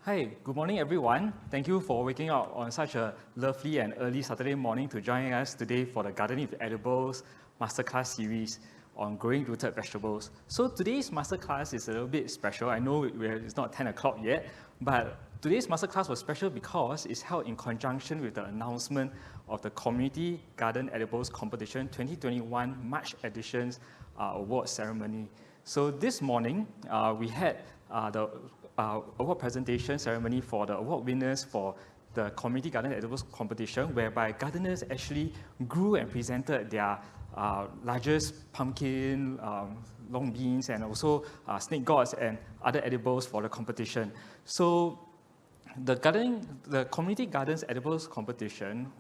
Hi, good morning everyone. Thank you for waking up on such a lovely and early Saturday morning to join us today for the Gardening with Edibles Masterclass series on growing rooted vegetables. So today's Masterclass is a little bit special. I know it's not 10 o'clock yet, but today's Masterclass was special because it's held in conjunction with the announcement of the Community Garden Edibles Competition 2021 March Editions award ceremony. So this morning, we had the award presentation ceremony for the award winners for the Community Garden Edibles competition, whereby gardeners actually grew and presented their largest pumpkin, long beans, and also snake gourds and other edibles for the competition. So the Community Gardens Edibles competition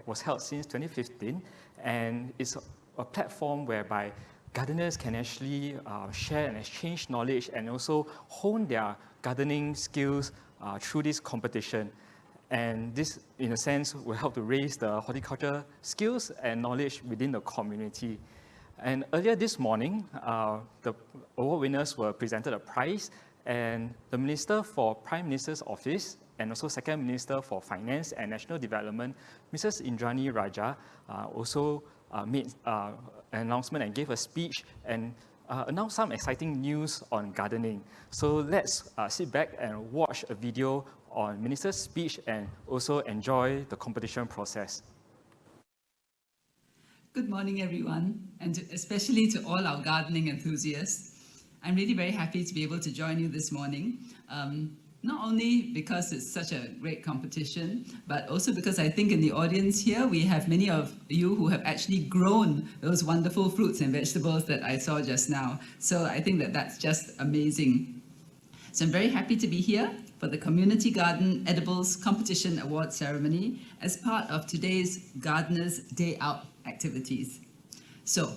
was held since 2015, and it's a platform whereby gardeners can actually share and exchange knowledge and also hone their gardening skills through this competition. And this, in a sense, will help to raise the horticulture skills and knowledge within the community. And earlier this morning, the award winners were presented a prize, and the Minister for Prime Minister's Office and also Second Minister for Finance and National Development, Mrs. Indrani Raja, also made an announcement and gave a speech and announced some exciting news on gardening. So let's sit back and watch a video on Minister's speech and also enjoy the competition process. Good morning, everyone, and especially to all our gardening enthusiasts. I'm really very happy to be able to join you this morning. Not only because it's such a great competition, but also because I think in the audience here, we have many of you who have actually grown those wonderful fruits and vegetables that I saw just now. So I think that that's just amazing. So I'm very happy to be here for the Community Garden Edibles Competition Award Ceremony as part of today's Gardeners' Day Out activities. So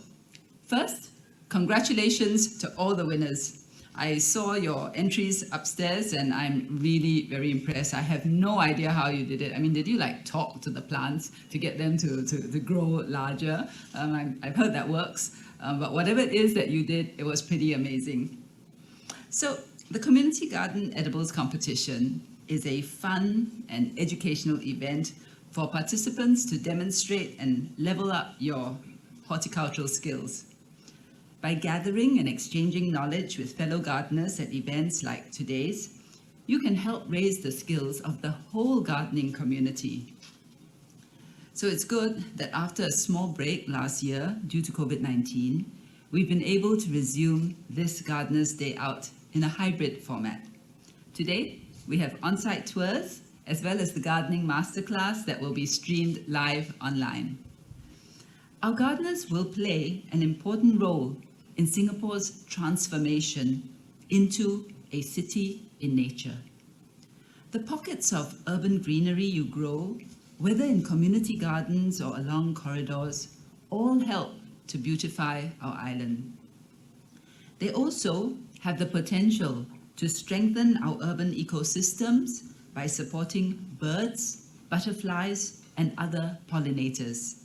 first, congratulations to all the winners. I saw your entries upstairs and I'm really very impressed. I have no idea how you did it. I mean, did you like talk to the plants to get them to grow larger? I've heard that works, but whatever it is that you did, it was pretty amazing. So the Community Garden Edibles Competition is a fun and educational event for participants to demonstrate and level up your horticultural skills. By gathering and exchanging knowledge with fellow gardeners at events like today's, you can help raise the skills of the whole gardening community. So it's good that after a small break last year due to COVID-19, we've been able to resume this Gardeners' Day Out in a hybrid format. Today, we have on-site tours as well as the Gardening Masterclass that will be streamed live online. Our gardeners will play an important role in Singapore's transformation into a city in nature. The pockets of urban greenery you grow, whether in community gardens or along corridors, all help to beautify our island. They also have the potential to strengthen our urban ecosystems by supporting birds, butterflies, and other pollinators.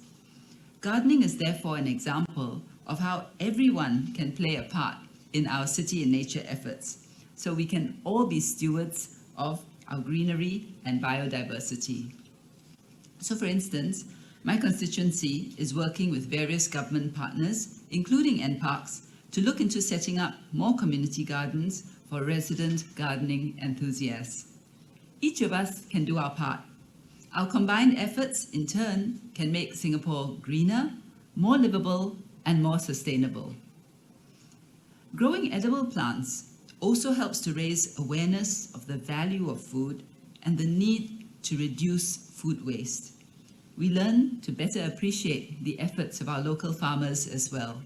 Gardening is therefore an example of how everyone can play a part in our city and nature efforts, so we can all be stewards of our greenery and biodiversity. So for instance, my constituency is working with various government partners, including NParks, to look into setting up more community gardens for resident gardening enthusiasts. Each of us can do our part. Our combined efforts, in turn, can make Singapore greener, more livable, and more sustainable. Growing edible plants also helps to raise awareness of the value of food and the need to reduce food waste. We learn to better appreciate the efforts of our local farmers as well.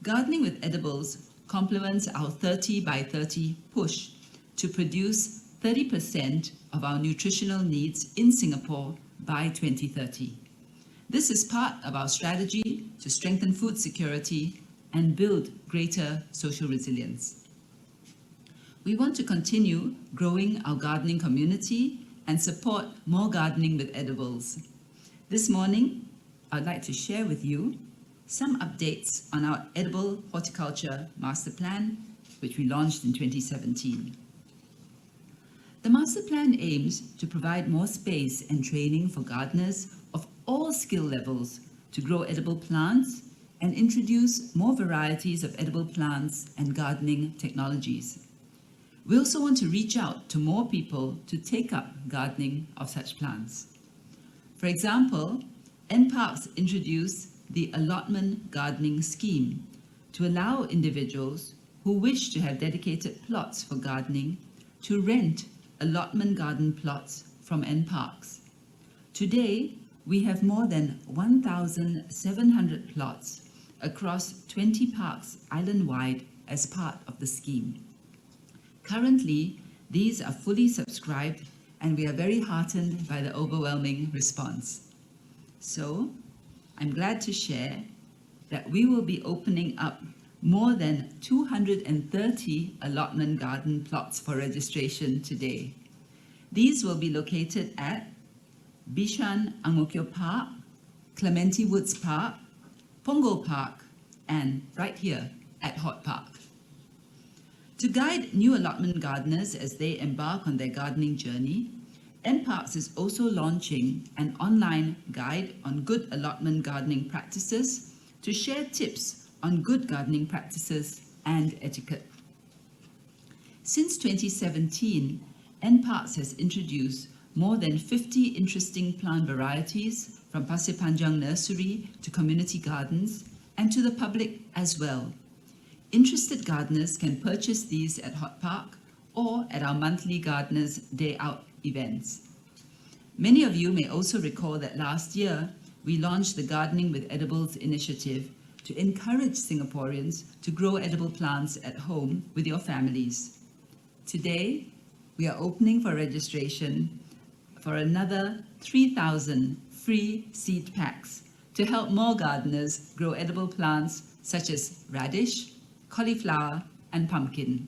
Gardening with edibles complements our 30 by 30 push to produce 30% of our nutritional needs in Singapore by 2030. This is part of our strategy to strengthen food security and build greater social resilience. We want to continue growing our gardening community and support more gardening with edibles. This morning, I'd like to share with you some updates on our Edible Horticulture Master Plan, which we launched in 2017. The master plan aims to provide more space and training for gardeners of all skill levels to grow edible plants and introduce more varieties of edible plants and gardening technologies. We also want to reach out to more people to take up gardening of such plants. For example, NParks introduced the allotment gardening scheme to allow individuals who wish to have dedicated plots for gardening to rent allotment garden plots from NParks. Today, we have more than 1,700 plots across 20 parks island-wide as part of the scheme. Currently, these are fully subscribed and we are very heartened by the overwhelming response. So, I'm glad to share that we will be opening up more than 230 allotment garden plots for registration today. These will be located at Bishan Ang Mo Kio Park, Clementi Woods Park, Punggol Park, and right here at Hot Park. To guide new allotment gardeners as they embark on their gardening journey, NParks is also launching an online guide on good allotment gardening practices to share tips on good gardening practices and etiquette. Since 2017, NParks has introduced more than 50 interesting plant varieties from Pasir Panjang Nursery to community gardens and to the public as well. Interested gardeners can purchase these at Hot Park or at our monthly Gardeners Day Out events. Many of you may also recall that last year we launched the Gardening with Edibles initiative to encourage Singaporeans to grow edible plants at home with your families. Today, we are opening for registration for another 3,000 free seed packs to help more gardeners grow edible plants such as radish, cauliflower, and pumpkin.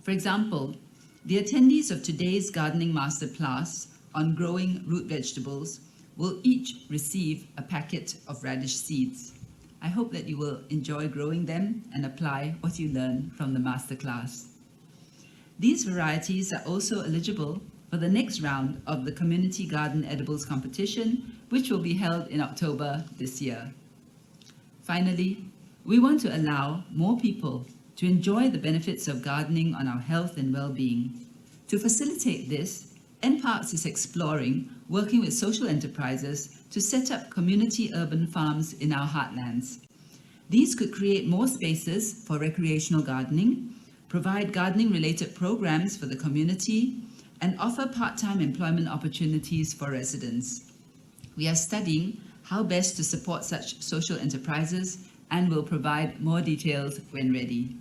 For example, the attendees of today's Gardening Masterclass on growing root vegetables will each receive a packet of radish seeds. I hope that you will enjoy growing them and apply what you learn from the masterclass. These varieties are also eligible for the next round of the Community Garden Edibles competition, which will be held in October this year. Finally, we want to allow more people to enjoy the benefits of gardening on our health and well-being. To facilitate this, NParks is exploring working with social enterprises to set up community urban farms in our heartlands. These could create more spaces for recreational gardening, provide gardening-related programs for the community, and offer part-time employment opportunities for residents. We are studying how best to support such social enterprises and will provide more details when ready.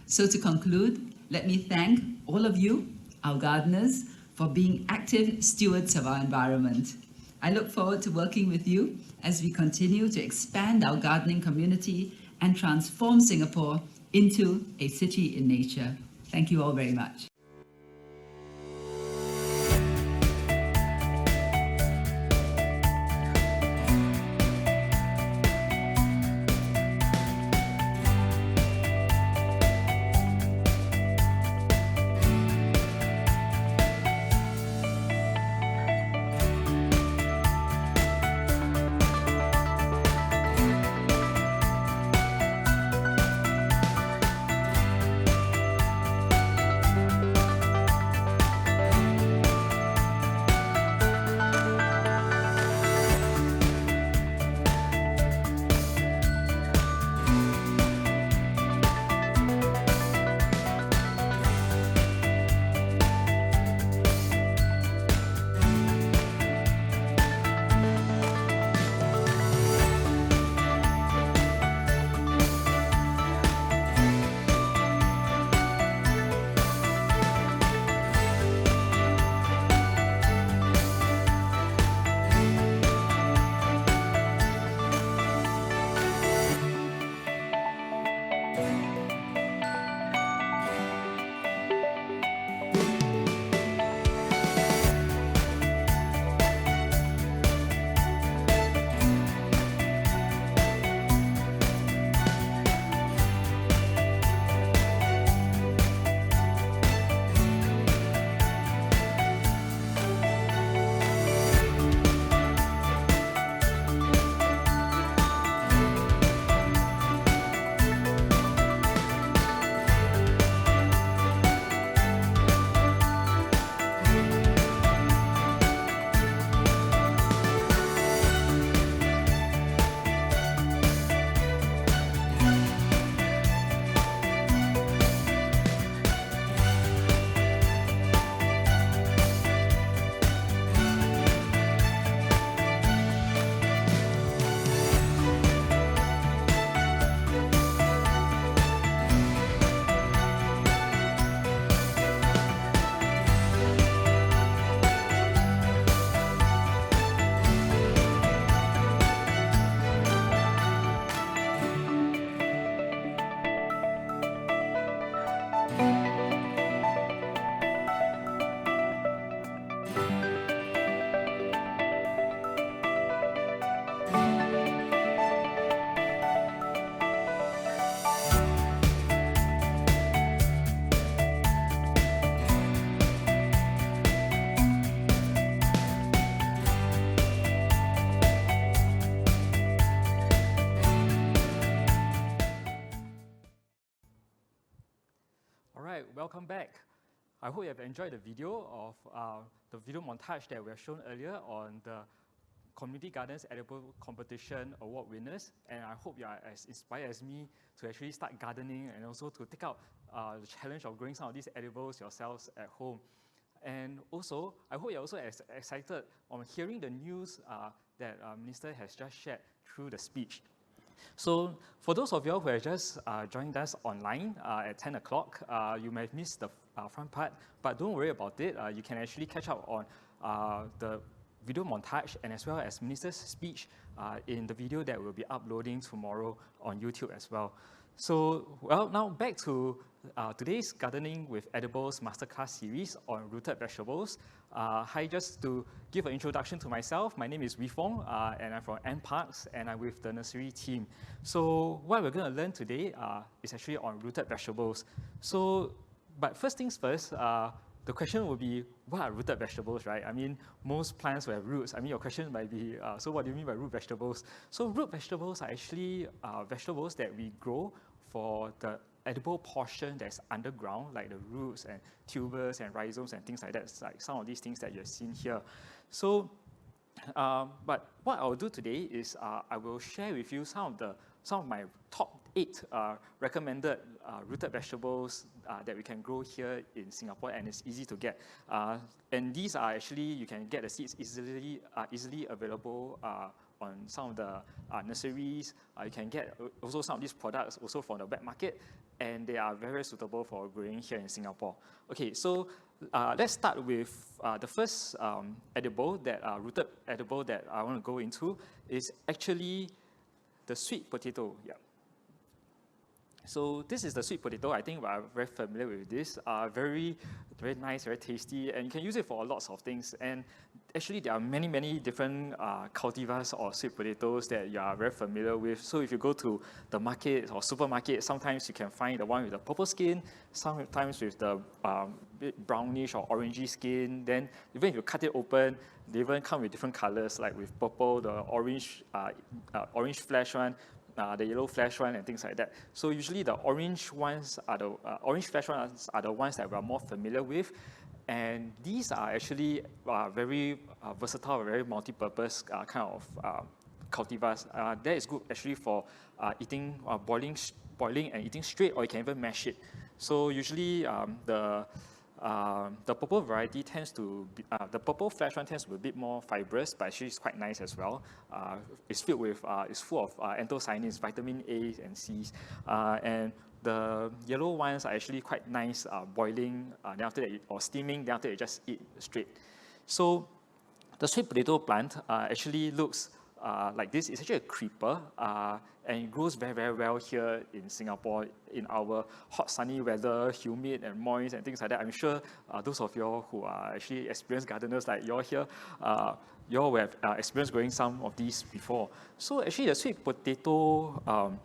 So to conclude, let me thank all of you, our gardeners, for being active stewards of our environment. I look forward to working with you as we continue to expand our gardening community and transform Singapore into a city in nature. Thank you all very much. All right, welcome back. I hope you have enjoyed the video of the video montage that we have shown earlier on the Community Gardens Edible Competition award winners, and I hope you are as inspired as me to actually start gardening and also to take out the challenge of growing some of these edibles yourselves at home. And also, I hope you're also as excited on hearing the news that Minister has just shared through the speech. So for those of you who have just joined us online at 10 o'clock, you may have missed the front part, but don't worry about it. You can actually catch up on the video montage and as well as Minister's speech in the video that we'll be uploading tomorrow on YouTube as well. So, well, now back to today's Gardening with Edibles Masterclass series on rooted vegetables. Hi, just to give an introduction to myself, my name is Wee Foong, and I'm from NParks, and I'm with the nursery team. So what we're going to learn today is actually on rooted vegetables. So, but first things first, the question will be, what are rooted vegetables, right? I mean, most plants will have roots. I mean, your question might be, so what do you mean by root vegetables? So root vegetables are actually vegetables that we grow for the edible portion that's underground, like the roots and tubers and rhizomes and things like that. It's like some of these things that you've seen here. So, but what I'll do today is I will share with you some of my top 8 recommended rooted vegetables that we can grow here in Singapore, and it's easy to get. And these are actually, you can get the seeds easily available on some of the nurseries. You can get also some of these products also from the wet market, and they are very suitable for growing here in Singapore. Okay, so let's start with the first rooted edible that I want to go into is actually the sweet potato. Yeah. So this is the sweet potato. I think we are very familiar with this. Very nice, very tasty, and you can use it for lots of things. And actually, there are many different cultivars or sweet potatoes that you are very familiar with. So if you go to the market or supermarket, sometimes you can find the one with the purple skin, sometimes with the brownish or orangey skin. Then even if you cut it open, they even come with different colors, like with purple, the orange flesh one, the yellow flesh one, and things like that. So usually the orange ones are the orange flesh ones are the ones that we are more familiar with, and these are actually very versatile, very multi-purpose kind of cultivars. That is good actually for eating, boiling and eating straight, or you can even mash it. So usually the purple variety tends to be, the purple flesh one tends to be a bit more fibrous, but actually it's quite nice as well. It's filled with, it's full of anthocyanins, vitamin A and C's, and the yellow ones are actually quite nice, boiling, then after that, or steaming, then after that you just eat straight. So the sweet potato plant actually looks like this. It's actually a creeper, and it grows very well here in Singapore in our hot sunny weather, humid and moist and things like that. I'm sure those of you who are actually experienced gardeners like you're here, you all have experienced growing some of these before. So actually the sweet potato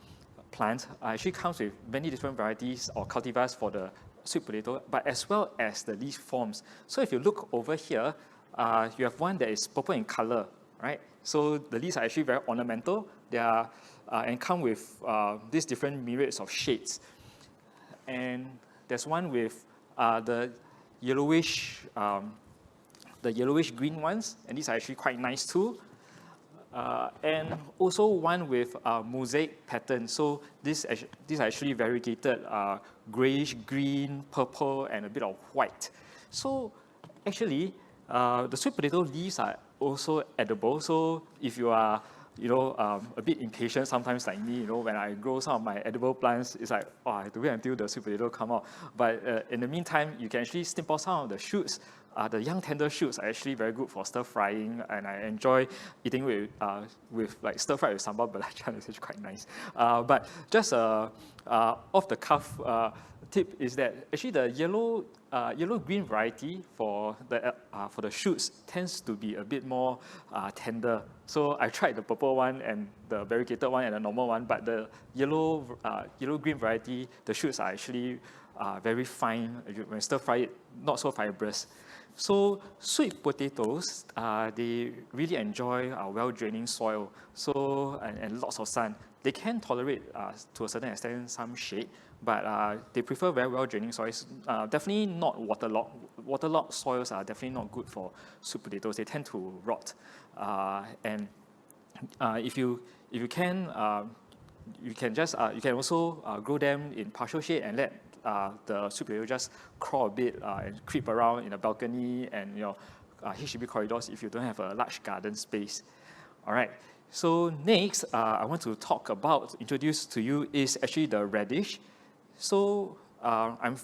plant actually comes with many different varieties or cultivars for the sweet potato, but as well as the leaf forms. So if you look over here, you have one that is purple in color, right? So the leaves are actually very ornamental. They are and come with these different myriads of shades. And there's one with the yellowish green ones, and these are actually quite nice too. And also one with mosaic pattern. So these are actually variegated grayish green, purple, and a bit of white. So actually, the sweet potato leaves are also edible. So if you are, a bit impatient sometimes like me, when I grow some of my edible plants, it's like, oh, I have to wait until the sweet potato come out. But in the meantime, you can actually snip off some of the shoots. The young tender shoots are actually very good for stir frying, and I enjoy eating with like stir fry with sambal belacan. It's actually quite nice. But just off the cuff tip is that actually the yellow green variety for the shoots tends to be a bit more tender. So I tried the purple one and the variegated one and the normal one, but the yellow green variety, the shoots are actually very fine when stir fry it, not so fibrous. So sweet potatoes, they really enjoy well-draining soil, and lots of sun. They can tolerate, to a certain extent, some shade, but they prefer very well-draining soils. Definitely not waterlogged. Waterlogged soils are definitely not good for sweet potatoes. They tend to rot. And if you can, you can also grow them in partial shade and let the sweet potato just crawl a bit and creep around in a balcony and HDB corridors if you don't have a large garden space. All right. So next, I want to introduce to you is actually the radish. So I'm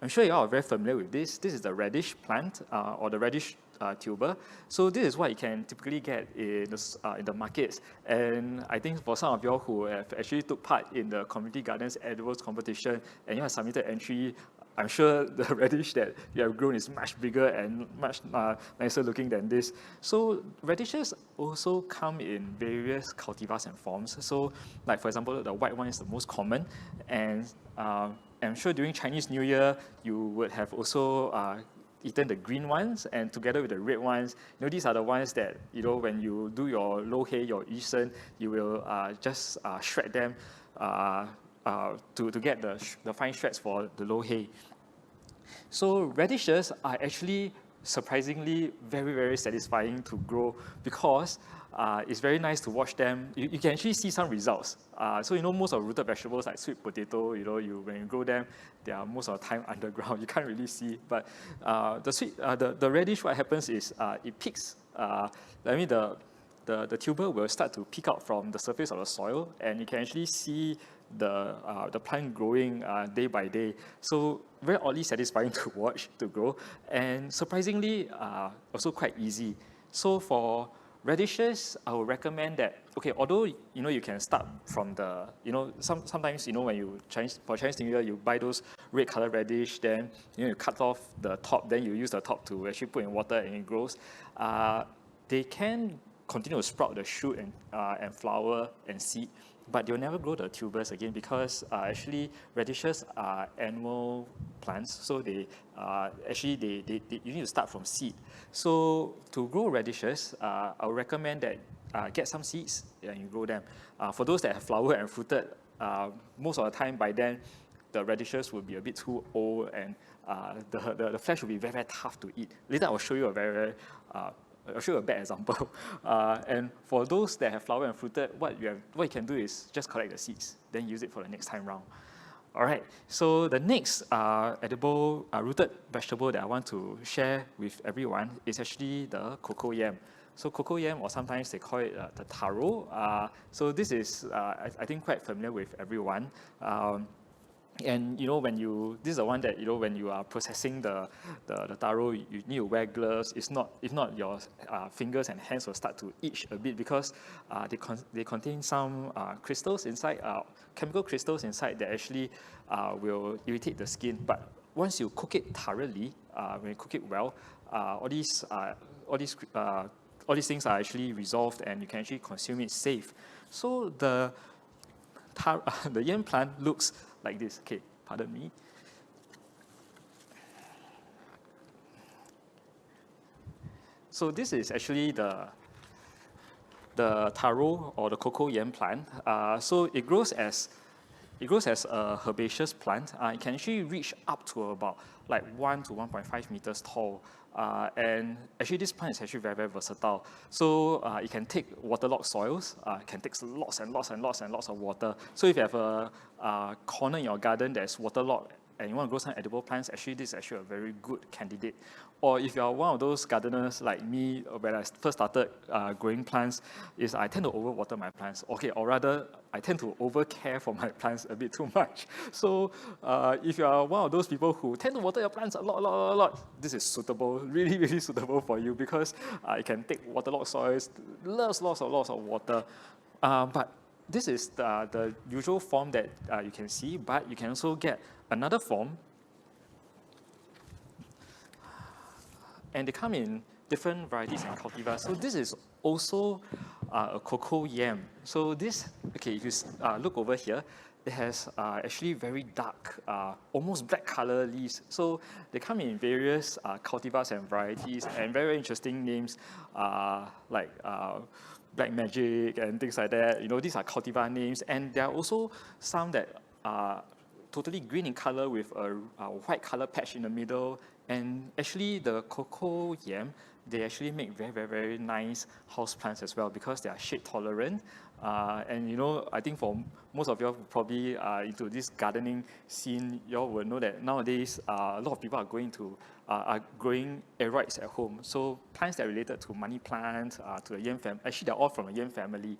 sure you all are very familiar with this. This is the radish plant or the radish tuber. So this is what you can typically get in the markets. And I think for some of you all who have actually took part in the Community Gardens Edibles competition and you have submitted entry, I'm sure the radish that you have grown is much bigger and much nicer looking than this. So radishes also come in various cultivars and forms. So like for example, the white one is the most common. And I'm sure during Chinese New Year, you would have also eaten the green ones, and together with the red ones, these are the ones that, when you do your lo hei, your yishen, you will just shred them to get the fine shreds for the lo hei. So radishes are actually surprisingly very, very satisfying to grow because it's very nice to watch them. You can actually see some results. So most of rooted vegetables like sweet potato, when you grow them, they are most of the time underground. You can't really see. But the radish, what happens is it peaks. The tuber will start to peek out from the surface of the soil, and you can actually see the plant growing day by day. So very oddly satisfying to watch, to grow, and surprisingly also quite easy. So for radishes, I would recommend that, okay, although you can start from the, sometimes when for Chinese New Year, you buy those red color radish, then you cut off the top, then you use the top to actually put in water and it grows. They can continue to sprout the shoot and flower and seed, but they'll never grow the tubers again because actually radishes are annual plants, so they you need to start from seed. So to grow radishes, I would recommend that get some seeds and you grow them. For those that have flowered and fruited, most of the time by then the radishes will be a bit too old and the flesh will be very, very tough to eat. Later I will show you I'll show you a bad example. And for those that have flowered and fruited, what you can do is just collect the seeds, then use it for the next time round. All right, so the next edible rooted vegetable that I want to share with everyone is actually the cocoa yam. So cocoa yam, or sometimes they call it the taro. So this is, I think, quite familiar with everyone. And this is the one that when you are processing the taro, you need to wear gloves. If not, your fingers and hands will start to itch a bit because they contain some crystals inside, chemical crystals inside that actually will irritate the skin. But once you cook it thoroughly, when you cook it well, all these things are actually resolved and you can actually consume it safe. So the yam plant looks like this. Okay, pardon me. So this is actually the taro or the cocoa yam plant. So it grows as a herbaceous plant. It can actually reach up to about 1 to 1.5 meters tall. And actually this plant is actually very, very versatile. So it can take waterlogged soils, it can take lots and lots and lots and lots of water. So if you have a corner in your garden that's waterlogged and you want to grow some edible plants, actually this is actually a very good candidate. Or if you are one of those gardeners like me, when I first started growing plants, I tend to overwater my plants. Okay, or rather, I tend to overcare for my plants a bit too much. So if you are one of those people who tend to water your plants a lot, this is suitable, really, really suitable for you because it can take waterlogged soils, lots of water. But this is the usual form that you can see, but you can also get another form. And they come in different varieties and cultivars. So this is also a cocoa yam. So this, okay, if you look over here, it has actually very dark, almost black color leaves. So they come in various cultivars and varieties, and very, very interesting names like Black Magic and things like that. You know, these are cultivar names, and there are also some that are totally green in color with a white color patch in the middle. And actually, the cocoa yam, they actually make very, very, very nice house plants as well because they are shade tolerant. And you know, I think for most of you probably into this gardening scene, you all will know that nowadays a lot of people are growing aeroids at home. So plants that are related to money plants, to the yam family, actually they're all from the yam family.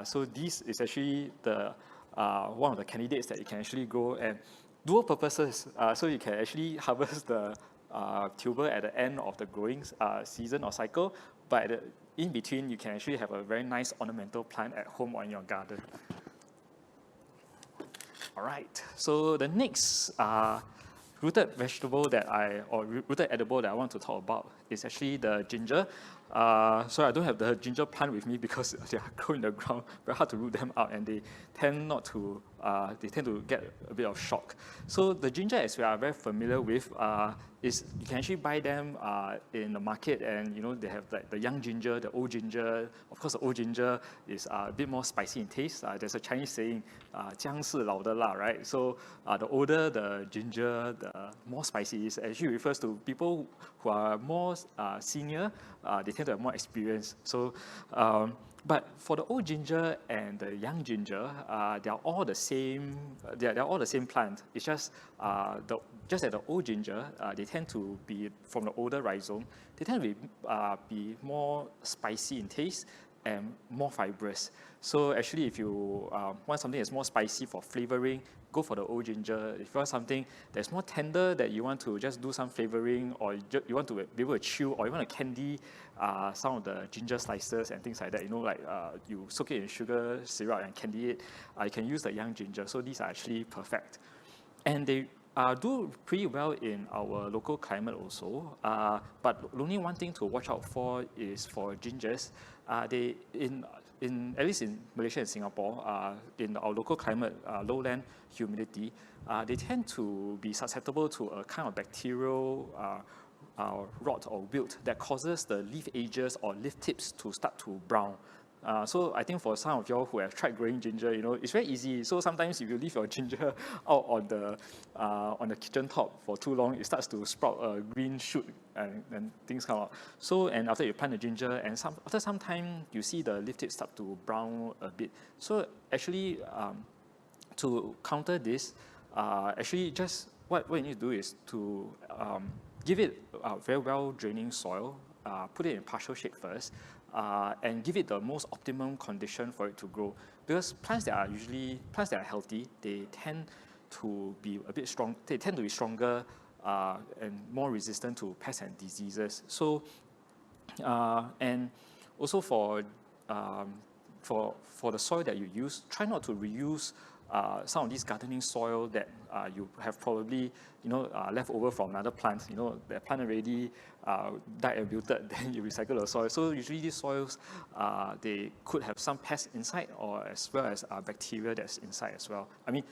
So this is actually the one of the candidates that you can actually grow and dual purposes. So you can actually harvest the tuber at the end of the growing season or cycle, but in between you can actually have a very nice ornamental plant at home or in your garden. All right, so the next rooted vegetable rooted edible that I want to talk about is actually the ginger. So I don't have the ginger plant with me because they are growing in the ground, very hard to root them out, and they tend to get a bit of shock. So the ginger, as we are very familiar with, is you can actually buy them in the market, and you know they have like the young ginger, the old ginger. Of course, the old ginger is a bit more spicy in taste. There's a Chinese saying, 姜是老的辣, right? So the older the ginger, the more spicy it is. Actually refers to people who are more senior. They tend to have more experience. So, but for the old ginger and the young ginger, they are all the same. They are all the same plant. It's just just that the old ginger, they tend to be from the older rhizome. They tend to be more spicy in taste and more fibrous. So actually, if you want something that's more spicy for flavoring, go for the old ginger. If you want something that's more tender, that you want to just do some flavoring, or you want to be able to chew, or you want to candy some of the ginger slices and things like that, you know, like you soak it in sugar syrup and candy it, you can use the young ginger. So these are actually perfect. And they do pretty well in our local climate also, but only one thing to watch out for is for gingers. At least in Malaysia and Singapore, in our local climate, lowland humidity, they tend to be susceptible to a kind of bacterial rot or wilt that causes the leaf edges or leaf tips to start to brown. So I think for some of y'all who have tried growing ginger, you know, it's very easy. So sometimes if you leave your ginger out on the kitchen top for too long, it starts to sprout a green shoot and things come out. So, and after you plant the ginger, and after some time, you see the leaf tips start to brown a bit. So actually, to counter this, actually just what you need to do is to give it a very well draining soil, put it in partial shade first, and give it the most optimum condition for it to grow. Because plants that are healthy, they tend to be a bit strong. They tend to be stronger and more resistant to pests and diseases. So, and also for the soil that you use, try not to reuse some of these gardening soil that you have probably left over from another plant. You know, the plant already died and wilted, then you recycle the soil. So usually these soils, they could have some pests inside, or as well as bacteria that's inside as well. I mean,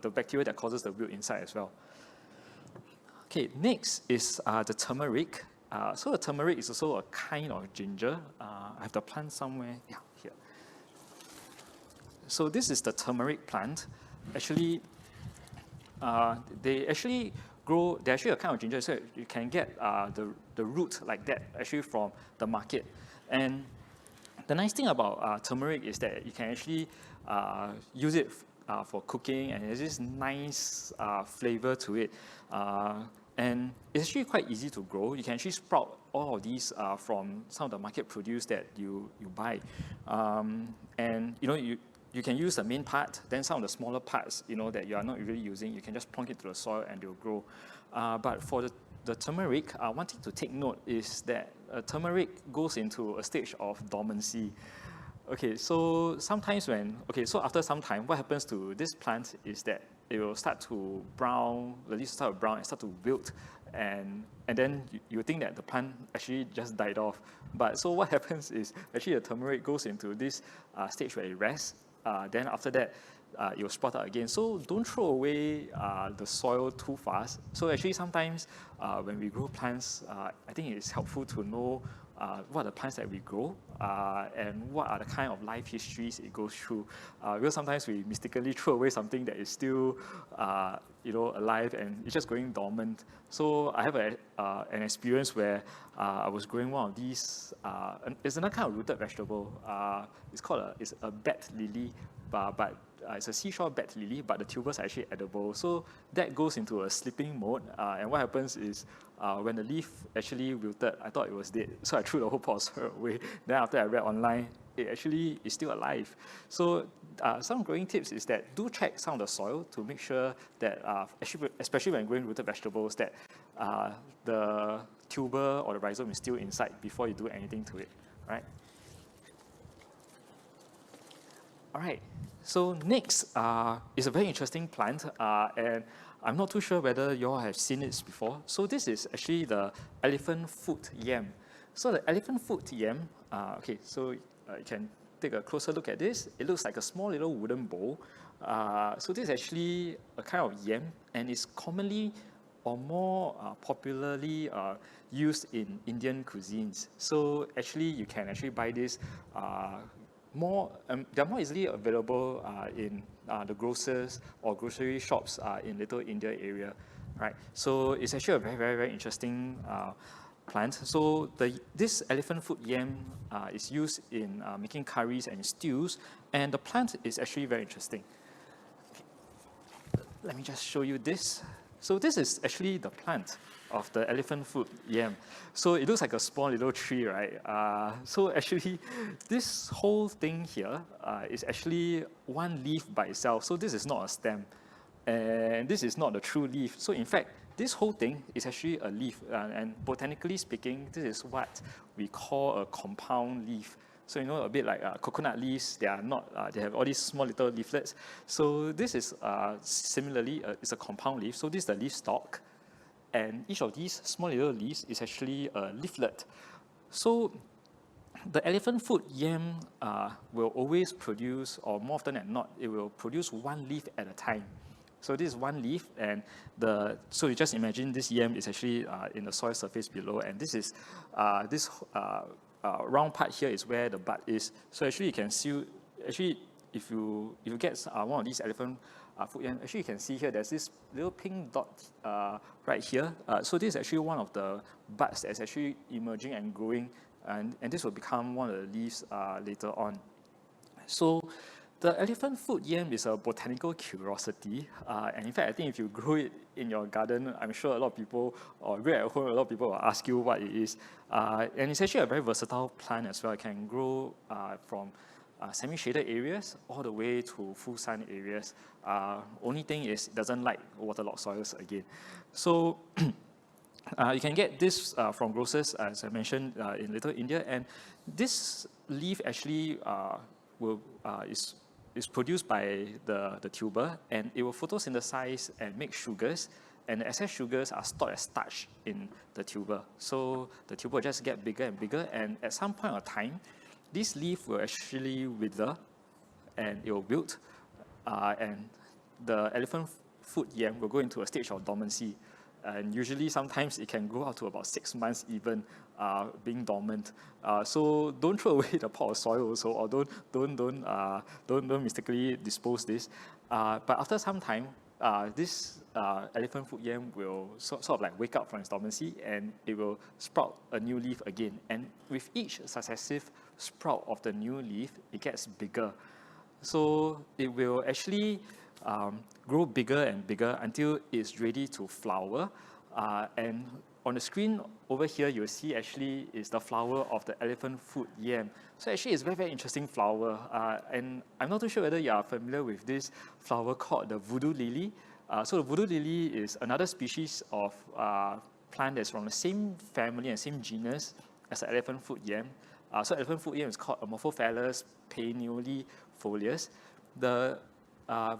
the bacteria that causes the wilt inside as well. Okay, next is the turmeric. So the turmeric is also a kind of ginger. I have the plant somewhere. Yeah, here. So this is the turmeric plant. Actually, they actually grow. They're actually a kind of ginger, so you can get the root like that actually from the market. And the nice thing about turmeric is that you can actually use it for cooking, and there's this nice flavor to it. And it's actually quite easy to grow. You can actually sprout all of these from some of the market produce that you buy. And you can use the main part, then some of the smaller parts, that you are not really using, you can just plonk it to the soil and they'll grow. But for the turmeric, one thing to take note is that turmeric goes into a stage of dormancy. Okay, so after some time, what happens to this plant is that it will start to brown, the leaves start to brown and start to wilt, and then you think that the plant actually just died off. But so what happens is actually the turmeric goes into this stage where it rests. Then after that, it will sprout out again. So don't throw away the soil too fast. So actually sometimes when we grow plants, I think it's helpful to know what are the plants that we grow and what are the kind of life histories it goes through. Because sometimes we mistakenly throw away something that is still alive and it's just going dormant. So I have an experience where I was growing one of these, it's another kind of rooted vegetable. It's a bat lily, but it's a seashore bat lily, but the tubers are actually edible. So that goes into a sleeping mode. And what happens is when the leaf actually wilted, I thought it was dead. So I threw the whole pot of soil away. Then after I read online, it actually is still alive. So some growing tips is that do check some of the soil to make sure that, especially when growing rooted vegetables, that the tuber or the rhizome is still inside before you do anything to it, right? All right, so next is a very interesting plant, and I'm not too sure whether you all have seen it before. So this is actually the elephant foot yam. So the elephant foot yam, so you can take a closer look at this. It looks like a small little wooden bowl. So this is actually a kind of yam, and it's commonly or more popularly used in Indian cuisines. So actually, you can actually buy this they're more easily available in the grocers or grocery shops in Little India area, right? So it's actually a very, very, very interesting plant. So this elephant foot yam is used in making curries and stews, and the plant is actually very interesting. Okay. Let me just show you this. So this is actually the plant of the elephant foot yam. So it looks like a small little tree, right? So actually, this whole thing here is actually one leaf by itself. So this is not a stem, and this is not the true leaf. So in fact, this whole thing is actually a leaf, and botanically speaking, this is what we call a compound leaf. So a bit like coconut leaves, they are not. They have all these small little leaflets. So this is similarly, it's a compound leaf. So this is the leaf stalk, and each of these small little leaves is actually a leaflet. So the elephant foot yam will always produce, or more often than not, it will produce one leaf at a time. So this is one leaf, and so you just imagine this yam is actually in the soil surface below, and this is round part here is where the bud is. So actually you can see, if you get one of these elephant foot yam, actually you can see here there's this little pink dot right here. So this is actually one of the buds that's actually emerging and growing, and this will become one of the leaves later on. So the elephant foot yam is a botanical curiosity, and in fact, I think if you grow it in your garden, I'm sure a lot of people, or grow at home, a lot of people will ask you what it is. And it's actually a very versatile plant as well. It can grow from semi-shaded areas all the way to full sun areas. Only thing is, it doesn't like waterlogged soils again. So you can get this from grocers, as I mentioned, in Little India, and this leaf actually is produced by the tuber, and it will photosynthesize and make sugars, and the excess sugars are stored as starch in the tuber. So the tuber will just get bigger and bigger, and at some point of time, this leaf will actually wither, and it will wilt, and the elephant foot yam will go into a stage of dormancy. And usually, sometimes it can grow up to about 6 months even being dormant. So don't throw away the pot of soil also, or don't mistakenly dispose this. But after some time, this elephant foot yam will sort of like wake up from its dormancy, and it will sprout a new leaf again. And with each successive sprout of the new leaf, it gets bigger. So it will actually grow bigger and bigger until it's ready to flower. And on the screen over here, you'll see actually is the flower of the elephant foot yam. So actually it's a very, very interesting flower. And I'm not too sure whether you are familiar with this flower called the voodoo lily. So the voodoo lily is another species of plant that's from the same family and same genus as the elephant foot yam. So elephant foot yam is called Amorphophallus perennially folius. The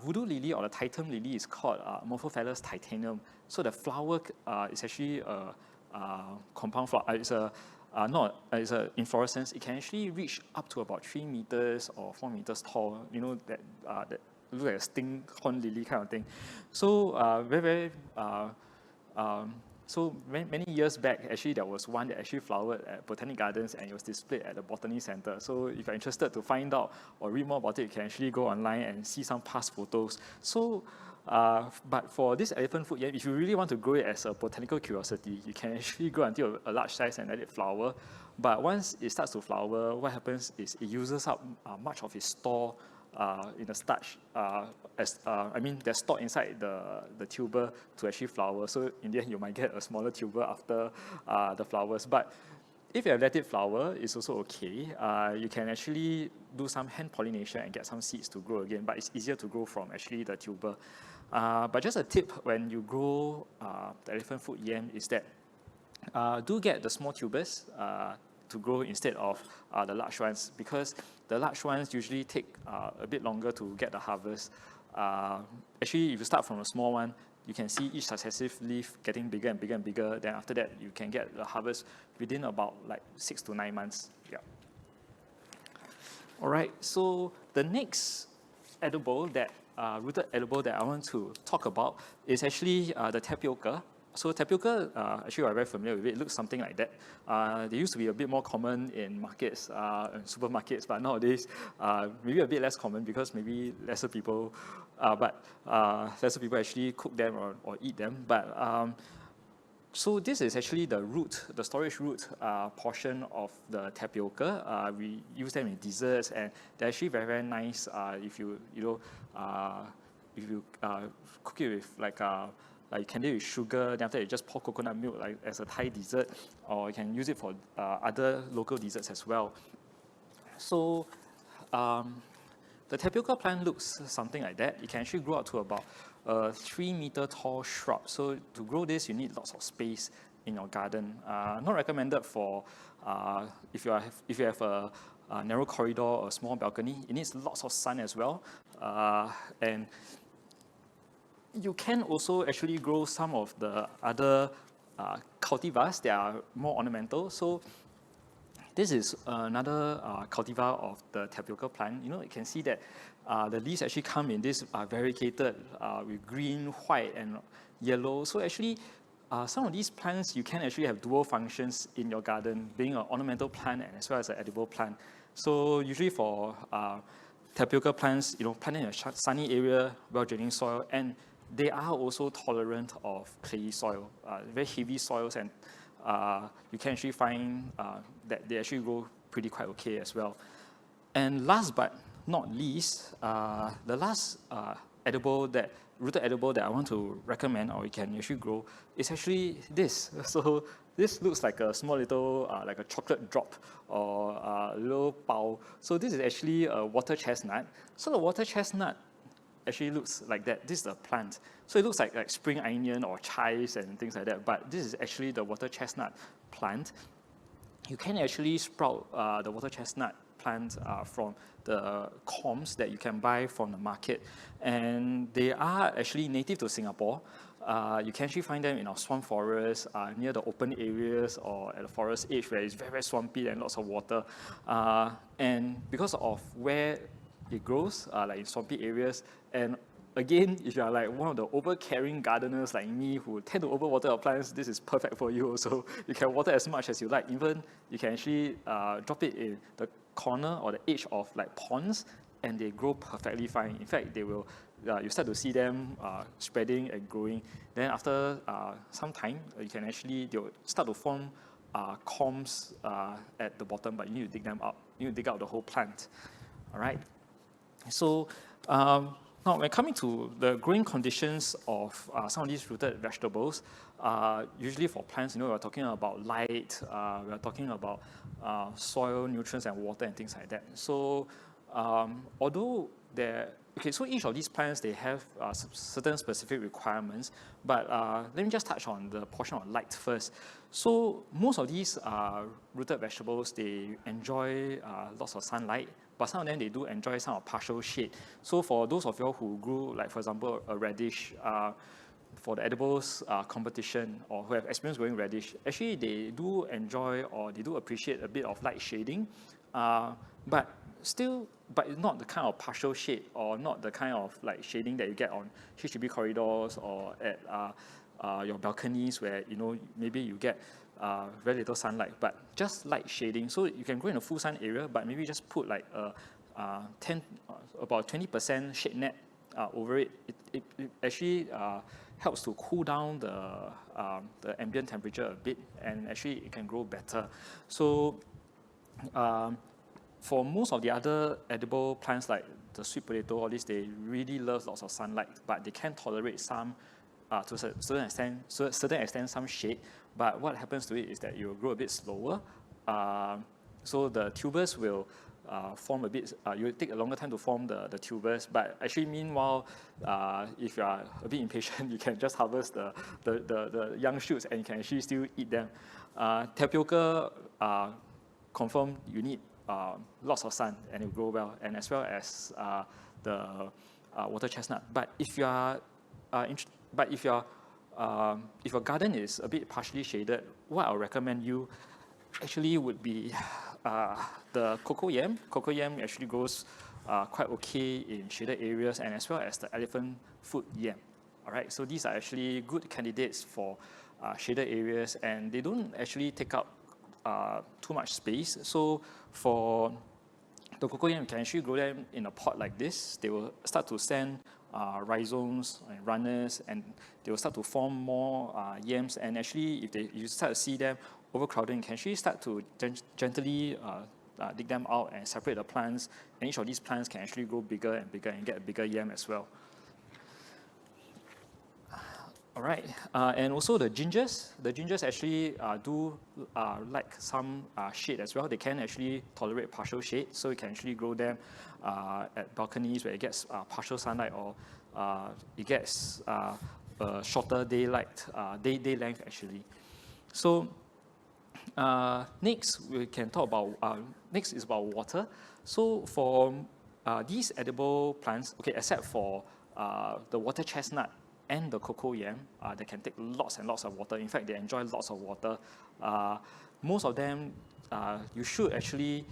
voodoo lily or the titan lily is called Morphophallus titanium. So the flower is actually a compound flower. It's an inflorescence. It can actually reach up to about 3 meters or 4 meters tall. You know, that looks like a stinkhorn lily kind of thing. So so many years back, actually, there was one that actually flowered at Botanic Gardens, and it was displayed at the Botany Center. So if you're interested to find out or read more about it, you can actually go online and see some past photos. So, but for this elephant foot yam, if you really want to grow it as a botanical curiosity, you can actually grow until a large size and let it flower. But once it starts to flower, what happens is it uses up much of its store in the starch, they're stored inside the tuber to actually flower. So in the end, you might get a smaller tuber after the flowers. But if you have let it flower, it's also okay. You can actually do some hand pollination and get some seeds to grow again, but it's easier to grow from actually the tuber. But just a tip when you grow the elephant foot yam is that do get the small tubers to grow instead of the large ones, because the large ones usually take a bit longer to get the harvest. Actually, if you start from a small one, you can see each successive leaf getting bigger and bigger and bigger. Then after that, you can get the harvest within about like 6 to 9 months. Yeah. All right, so the next edible that rooted edible that I want to talk about is actually the tapioca. So tapioca, actually we're very familiar with it. It looks something like that. They used to be a bit more common in markets, and supermarkets, but nowadays maybe a bit less common because maybe lesser people actually cook them or eat them. But so this is actually the root, the storage root portion of the tapioca. We use them in desserts, and they're actually very, very nice if you cook it with like you can do it with sugar, then after that you just pour coconut milk like as a Thai dessert, or you can use it for other local desserts as well. So the tapioca plant looks something like that. It can actually grow up to about a 3-meter tall shrub. So to grow this, you need lots of space in your garden. Not recommended for if you have a narrow corridor or a small balcony. It needs lots of sun as well, and you can also actually grow some of the other cultivars that are more ornamental. So this is another cultivar of the tapioca plant. You know, you can see that the leaves actually come in this variegated with green, white, and yellow. So actually, some of these plants, you can actually have dual functions in your garden, being an ornamental plant and as well as an edible plant. So usually for tapioca plants, you know, planted in a sunny area, well-draining soil, and they are also tolerant of clayey soil, very heavy soils, and you can actually find that they actually grow pretty quite okay as well. And last but not least, the last rooted edible that I want to recommend, or you can actually grow, is actually this. So this looks like a small little, like a chocolate drop or a little pao. So this is actually a water chestnut. So the water chestnut actually looks like that. This is the plant. So it looks like spring onion or chives and things like that, but this is actually the water chestnut plant. You can actually sprout the water chestnut plant from the corms that you can buy from the market, and they are actually native to Singapore. You can actually find them in our swamp forests, near the open areas or at the forest edge where it's very, very swampy and lots of water. And because of where it grows, like in swampy areas, and again, if you are like one of the over-caring gardeners like me who tend to overwater your plants, this is perfect for you also. You can water as much as you like. Even you can actually drop it in the corner or the edge of like ponds, and they grow perfectly fine. In fact, they will. You start to see them spreading and growing. Then after some time, they'll start to form corms at the bottom, but you need to dig them up. You need to dig out the whole plant. All right. So now, when coming to the growing conditions of some of these rooted vegetables, usually for plants, you know, we're talking about light, we're talking about soil, nutrients, and water, and things like that. So, so each of these plants, they have certain specific requirements, but let me just touch on the portion of light first. So most of these rooted vegetables, they enjoy lots of sunlight, but some of them, they do enjoy some of partial shade. So for those of you who grew, like for example, a radish, for the edibles competition, or who have experience growing radish, actually they do enjoy or they do appreciate a bit of light shading, but it's not the kind of partial shade or not the kind of like shading that you get on HDB corridors or at your balconies where maybe you get very little sunlight, but just light shading. So you can grow in a full sun area, but maybe just put like about 20% shade net over it. It actually helps to cool down the ambient temperature a bit, and actually it can grow better. So for most of the other edible plants like the sweet potato, all this, they really love lots of sunlight, but they can tolerate some, to a certain extent, some shade. But what happens to it is that it will grow a bit slower. So the tubers will form a bit, you will take a longer time to form the tubers, but actually meanwhile, if you are a bit impatient, you can just harvest the young shoots and you can actually still eat them. Tapioca, confirm you need lots of sun and it will grow well, and as well as the water chestnut. But if you are if your garden is a bit partially shaded, what I'll recommend you actually would be the cocoa yam. Cocoa yam actually grows quite okay in shaded areas, and as well as the elephant foot yam. All right, so these are actually good candidates for shaded areas, and they don't actually take up too much space. So for the cocoa yam, you can actually grow them in a pot like this. They will start to send rhizomes and runners, and they will start to form more yams. And actually, if you start to see them overcrowding, you can actually start to gently dig them out and separate the plants. And each of these plants can actually grow bigger and bigger and get a bigger yam as well. All right, and also the gingers. The gingers actually do like some shade as well. They can actually tolerate partial shade, so you can actually grow them at balconies where it gets partial sunlight, or it gets shorter day length actually. So next we can talk about next is about water. So for these edible plants, okay, except for the water chestnut and the cocoa yam, they can take lots and lots of water. In fact, they enjoy lots of water. Most of them, you should actually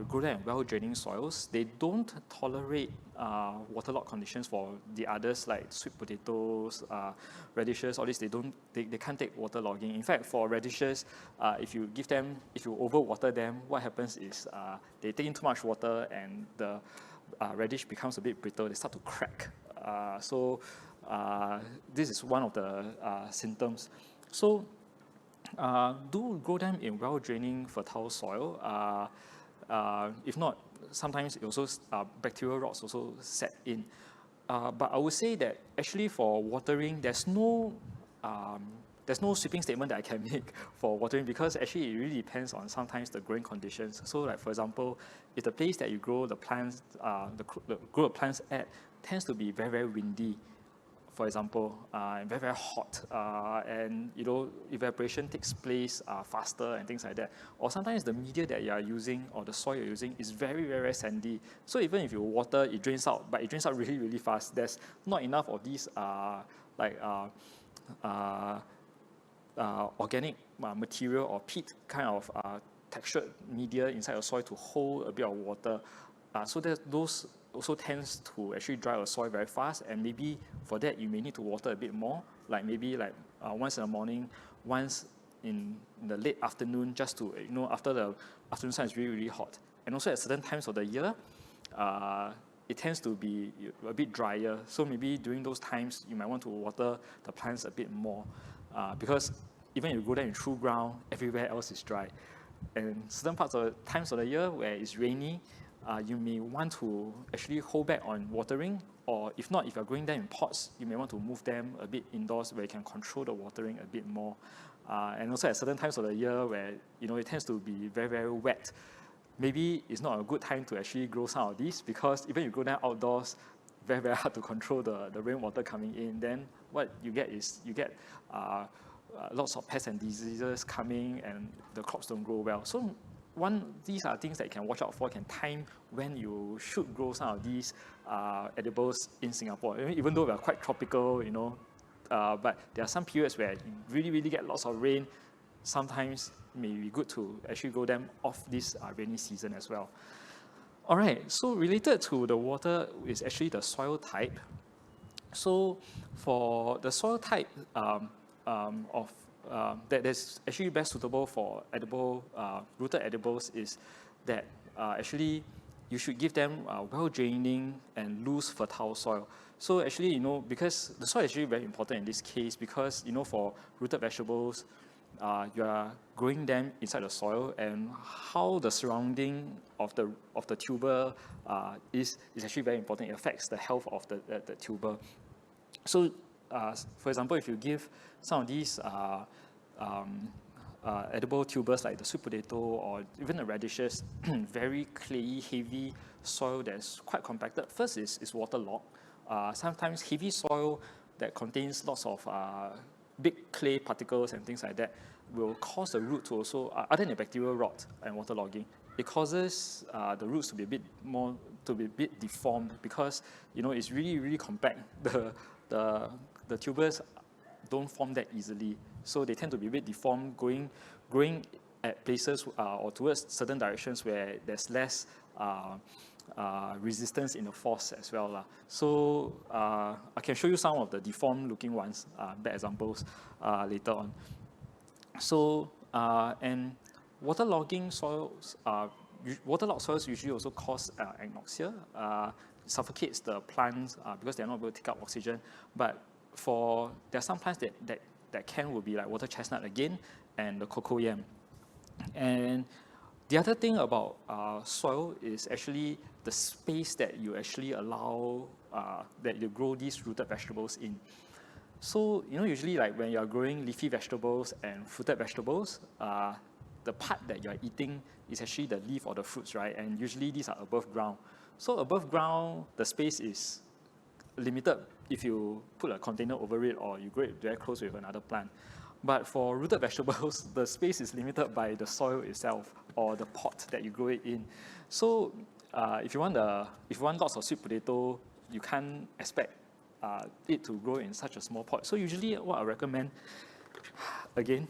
grow them in well-draining soils. They don't tolerate waterlogged conditions. For the others, like sweet potatoes, radishes, all this, they can't take waterlogging. In fact, for radishes, if you overwater them, what happens is they take in too much water and the radish becomes a bit brittle. They start to crack. This is one of the symptoms. So do grow them in well-draining, fertile soil. If not, sometimes it also bacterial rots also set in. But I would say that actually for watering, there's no sweeping statement that I can make for watering, because actually it really depends on sometimes the growing conditions. So like for example, if the place that you grow the plants, grow the plants at tends to be very, very windy, for example, and very, very hot, and evaporation takes place faster and things like that. Or sometimes the media that you are using or the soil you're using is very, very, very sandy. So even if you water, it drains out, but it drains out really, really fast. There's not enough of these organic material or peat kind of textured media inside your soil to hold a bit of water. So that those also tends to actually dry your soil very fast, and maybe for that you may need to water a bit more, like maybe once in the morning, once in the late afternoon, just to after the afternoon sun is really, really hot. And also at certain times of the year, it tends to be a bit drier, so maybe during those times you might want to water the plants a bit more, because even if you go there in true ground, everywhere else is dry. And certain times of the year where it's rainy, you may want to actually hold back on watering, or if not, if you're growing them in pots, you may want to move them a bit indoors where you can control the watering a bit more. And also at certain times of the year where it tends to be very, very wet, maybe it's not a good time to actually grow some of these, because even if you grow them outdoors, very, very hard to control the rainwater coming in. Then what you get is lots of pests and diseases coming, and the crops don't grow well. So these are things that you can watch out for, can time when you should grow some of these edibles in Singapore. Even though we are quite tropical, but there are some periods where you really get lots of rain. Sometimes it may be good to actually grow them off this rainy season as well. All right, so related to the water is actually the soil type. So for the soil type that's actually best suitable for rooted edibles is that actually you should give them well-draining and loose fertile soil. So actually, because the soil is actually very important in this case because, for rooted vegetables, you are growing them inside the soil, and how the surrounding of the tuber is actually very important. It affects the health of the tuber. So, for example, if you give some of these edible tubers like the sweet potato or even the radishes, very clayey, heavy soil that's quite compacted. First is waterlogged. Sometimes heavy soil that contains lots of big clay particles and things like that will cause the root to also, other than bacterial rot and waterlogging, it causes the roots to be a bit deformed because it's really compact. The tubers don't form that easily, so they tend to be a bit deformed, growing at places or towards certain directions where there's less resistance in the force as well. So I can show you some of the deformed looking ones, bad examples later on. So and waterlogged soils usually also cause anoxia, suffocates the plants because they're not able to take up oxygen. But there are some plants that will be like water chestnut again and the cocoa yam. And the other thing about soil is actually the space that you actually allow that you grow these rooted vegetables in. So, usually like when you're growing leafy vegetables and fruited vegetables, the part that you're eating is actually the leaf or the fruits, right? And usually these are above ground. So above ground, the space is limited if you put a container over it or you grow it very close with another plant. But for rooted vegetables, the space is limited by the soil itself or the pot that you grow it in. So if you want lots of sweet potato, you can't expect it to grow in such a small pot. So usually what I recommend, again,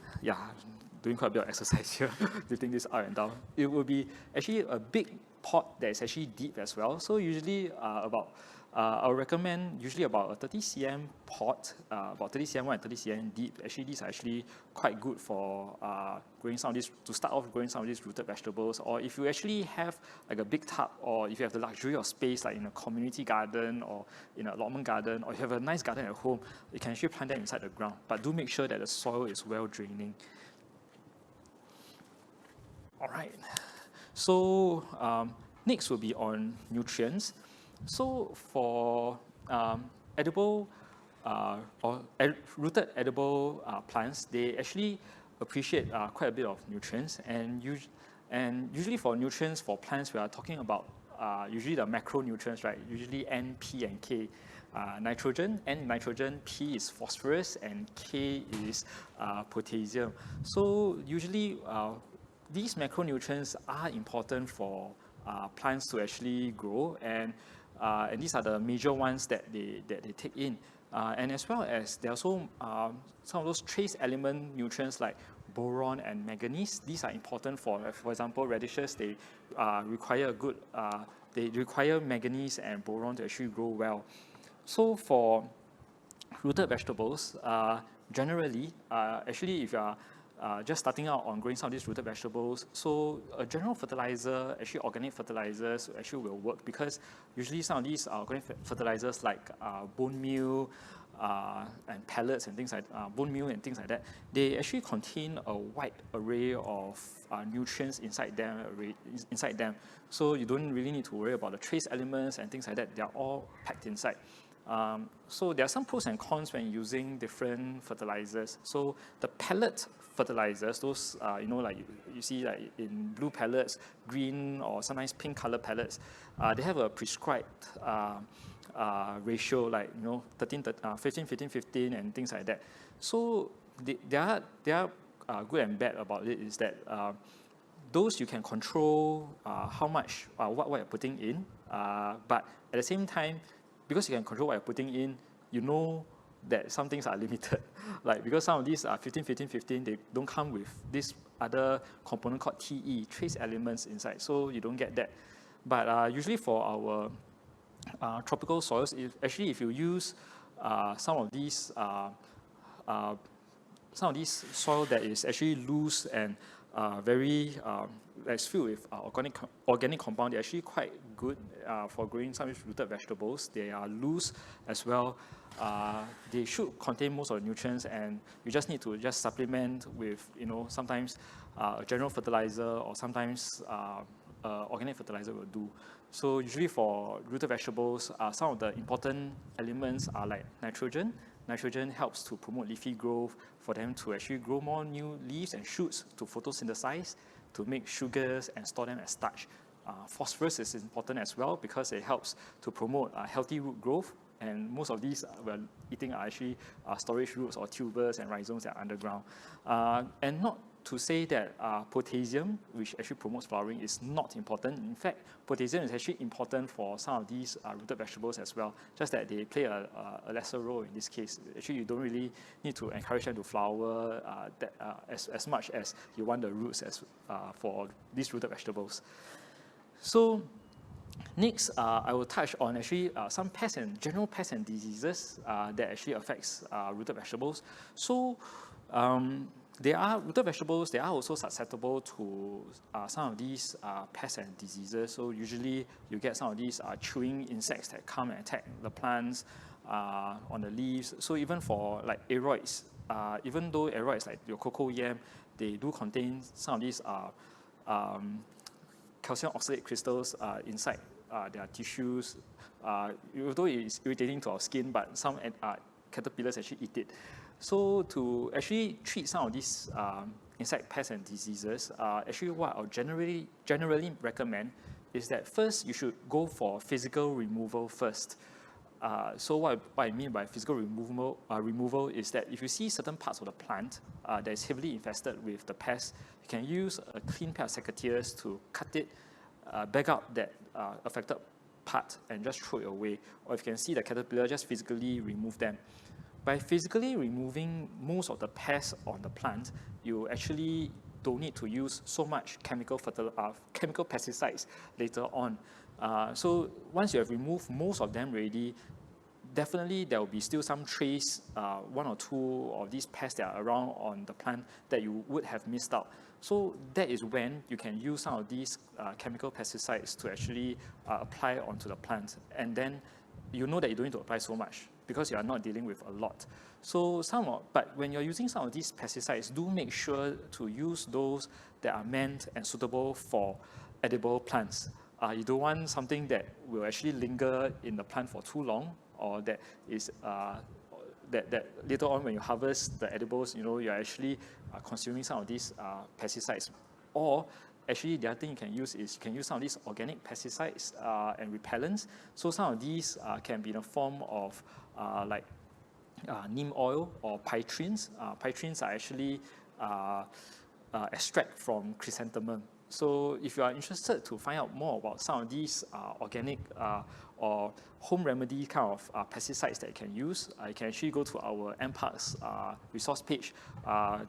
doing quite a bit of exercise here, lifting this up and down, it will be actually a big pot that is actually deep as well. So usually I'll recommend usually about a 30 cm pot, about 30 cm wide and 30 cm deep. Actually, these are actually quite good for growing some of these, to start off growing some of these rooted vegetables. Or if you actually have like a big tub, or if you have the luxury of space like in a community garden or in an allotment garden, or you have a nice garden at home, you can actually plant them inside the ground. But do make sure that the soil is well draining. All right. So next will be on nutrients. So for edible or rooted edible plants, they actually appreciate quite a bit of nutrients. And usually for nutrients for plants, we are talking about usually the macronutrients, right? Usually N, P, and K. Nitrogen, N nitrogen, P is phosphorus, and K is potassium. So usually these macronutrients are important for plants to actually grow, and these are the major ones that they take in. And as well as there are also some of those trace element nutrients like boron and manganese. These are important for example, radishes. They require manganese and boron to actually grow well. So for rooted vegetables, generally, actually if you are just starting out on growing some of these rooted vegetables, so a general fertilizer, actually organic fertilizers actually will work, because usually some of these organic fertilizers like bone meal and pellets and things like bone meal and things like that, they actually contain a wide array of nutrients inside them. So you don't really need to worry about the trace elements and things like that. They are all packed inside. So there are some pros and cons when using different fertilizers. So the pellet fertilizers, those like you see like in blue pellets, green or sometimes pink color pellets, they have a prescribed ratio, like 15, 15, 15 and things like that. So they are good and bad about it is that those you can control how much, what you're putting in, but at the same time, because you can control what you're putting in, you know that some things are limited. Like, because some of these are 15, 15, 15, they don't come with this other component called TE, trace elements inside, so you don't get that. But usually for our tropical soils, if you use some of these soil that is actually loose and very that's filled with organic compound, they're actually quite good for growing some of these rooted vegetables. They are loose as well. They should contain most of the nutrients, and you just need to just supplement with, sometimes a general fertilizer, or sometimes organic fertilizer will do. So usually for rooted vegetables, some of the important elements are like nitrogen. Nitrogen helps to promote leafy growth, for them to actually grow more new leaves and shoots, to photosynthesize, to make sugars and store them as starch. Phosphorus is important as well, because it helps to promote healthy root growth, and most of these we're eating are actually storage roots or tubers and rhizomes that are underground. And not to say that potassium, which actually promotes flowering, is not important. In fact, potassium is actually important for some of these rooted vegetables as well, just that they play a lesser role in this case. Actually, you don't really need to encourage them to flower as much as you want the roots for these rooted vegetables. So next, I will touch on actually some general pests and diseases that actually affects rooted vegetables. So rooted vegetables, they are also susceptible to some of these pests and diseases. So usually you get some of these chewing insects that come and attack the plants on the leaves. So even for like aroids, even though aroids like your cocoa yam, they do contain some of these calcium oxalate crystals inside their tissues. Although it's irritating to our skin, but some caterpillars actually eat it. So to actually treat some of these insect pests and diseases, actually what I'll generally recommend is that first you should go for physical removal first. So what I mean by physical removal is that if you see certain parts of the plant that is heavily infested with the pest, you can use a clean pair of secateurs to cut it, bag out that affected part and just throw it away. Or if you can see the caterpillar, just physically remove them. By physically removing most of the pests on the plant, you actually don't need to use so much chemical pesticides later on. So once you have removed most of them already, definitely there will be still some trace, one or two of these pests that are around on the plant that you would have missed out. So that is when you can use some of these chemical pesticides to actually apply onto the plant. And then you know that you don't need to apply so much, because you are not dealing with a lot. So but when you're using some of these pesticides, do make sure to use those that are meant and suitable for edible plants. You don't want something that will actually linger in the plant for too long, or that is that later on when you harvest the edibles, you're actually consuming some of these pesticides. Or actually, the other thing you can use is you can use some of these organic pesticides and repellents. So some of these can be in the form of like neem oil or pyrethrin. Pyrethrin are actually extract from chrysanthemum. So if you are interested to find out more about some of these organic or home remedy kind of pesticides that you can use, you can actually go to our MParks resource page.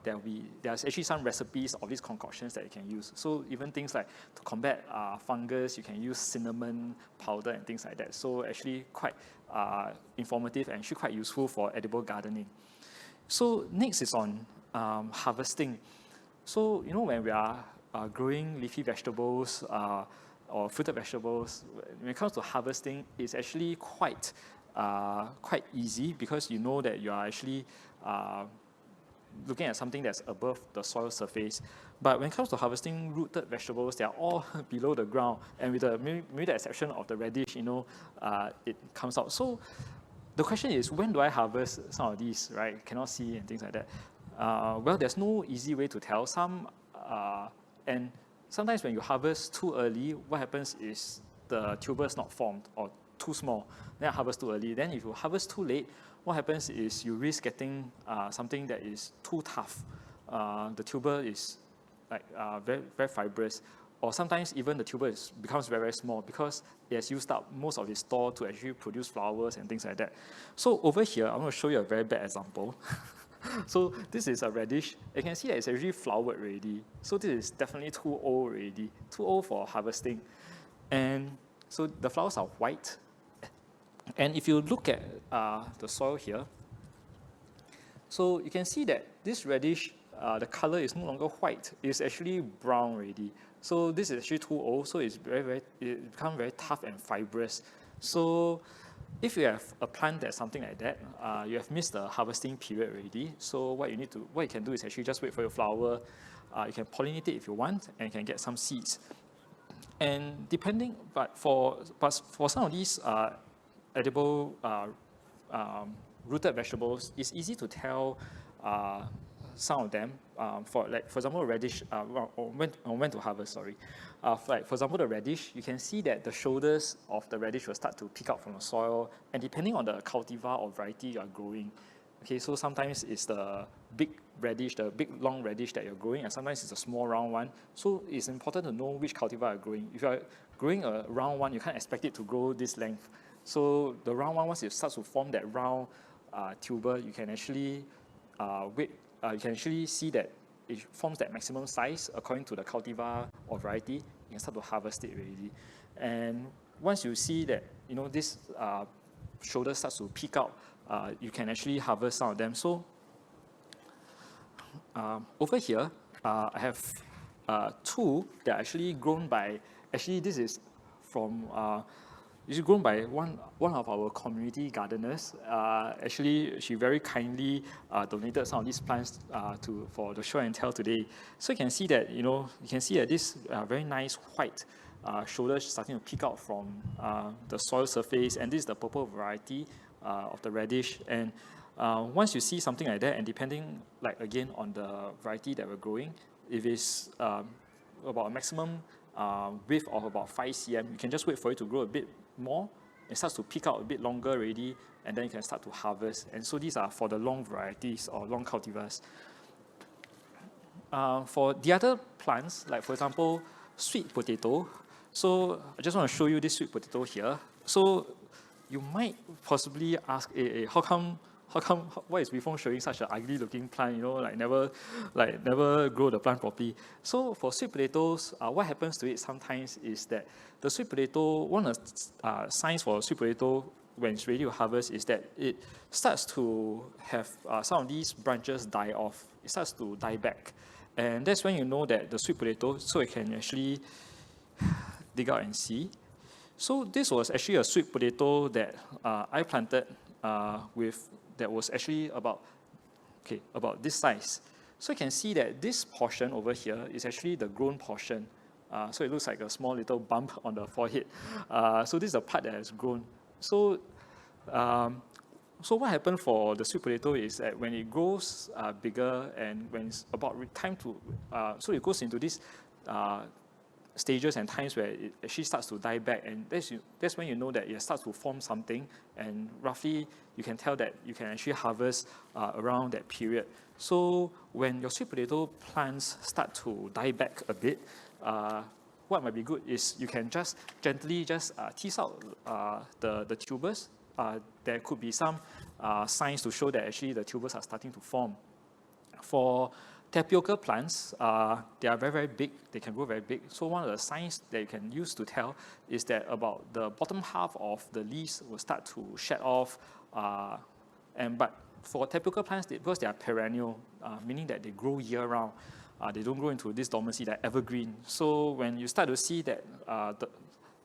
There's actually some recipes of these concoctions that you can use. So even things like to combat fungus, you can use cinnamon powder and things like that. So actually quite informative and actually quite useful for edible gardening. So next is on harvesting. So when we are growing leafy vegetables or fruited vegetables, when it comes to harvesting, it's actually quite easy, because you know that you are actually looking at something that's above the soil surface. But when it comes to harvesting rooted vegetables, they are all below the ground, and with maybe the exception of the radish, it comes out. So the question is, when do I harvest some of these, right? Cannot see and things like that. Well, there's no easy way to tell. And sometimes when you harvest too early, what happens is the tuber is not formed or too small. Then I harvest too early. Then if you harvest too late, what happens is you risk getting something that is too tough. The tuber is very, very fibrous. Or sometimes even the tuber becomes very, very small because it has used up most of its store to actually produce flowers and things like that. So over here, I'm going to show you a very bad example. So this is a radish. You can see that it's actually flowered already. So this is definitely too old already, too old for harvesting. And so the flowers are white. And if you look at the soil here, so you can see that this radish, the color is no longer white. It's actually brown already. So this is actually too old, so it's it becomes very tough and fibrous. So if you have a plant that's something like that, you have missed the harvesting period already. So what you can do is actually just wait for your flower. You can pollinate it if you want, and you can get some seeds. And but for some of these edible rooted vegetables, it's easy to tell some of them. For example, radish, when to harvest, sorry. For example, the radish, you can see that the shoulders of the radish will start to pick out from the soil, and depending on the cultivar or variety you are growing. Okay, so sometimes it's the big radish, the big long radish that you're growing, and sometimes it's a small round one. So it's important to know which cultivar you're growing. If you're growing a round one, you can't expect it to grow this length. So the round one, once it starts to form that round tuber, you can actually you can actually see that it forms that maximum size according to the cultivar or variety. You can start to harvest it already. And once you see that this shoulder starts to peak out, you can actually harvest some of them. So over here, I have two that are actually grown by. Actually, this is from. It's grown by one of our community gardeners. Actually, she very kindly donated some of these plants for the show and tell today. So you can see that this very nice white shoulder starting to peek out from the soil surface, and this is the purple variety of the radish. And once you see something like that, and depending again on the variety that we're growing, if it's about a maximum width of about 5 cm, you can just wait for it to grow a bit more. It starts to peak out a bit longer already, and then you can start to harvest. And so these are for the long varieties or long cultivars. For the other plants, like for example, sweet potato. So I just want to show you this sweet potato here. So you might possibly ask, how come, why is Wee Foong showing such an ugly looking plant, never grow the plant properly? So for sweet potatoes, what happens to it sometimes is that the sweet potato, one of the signs for sweet potato when it's ready to harvest is that it starts to have some of these branches die off. It starts to die back. And that's when you know that the sweet potato, so you can actually dig out and see. So this was actually a sweet potato that I planted that was actually about this size. So you can see that this portion over here is actually the grown portion. So it looks like a small little bump on the forehead. So this is the part that has grown. So what happened for the sweet potato is that when it grows bigger, and when it's about time to, so it goes into these stages and times where it actually starts to die back, and that's when you know that it starts to form something, and roughly you can tell that you can actually harvest around that period. So when your sweet potato plants start to die back a bit, what might be good is you can just gently tease out the tubers. There could be some signs to show that actually the tubers are starting to form. For tapioca plants, they are very, very big. They can grow very big. So one of the signs that you can use to tell is that about the bottom half of the leaves will start to shed off. But for tapioca plants, because they are perennial, meaning that they grow year-round, they don't grow into this dormancy, they're evergreen. So when you start to see that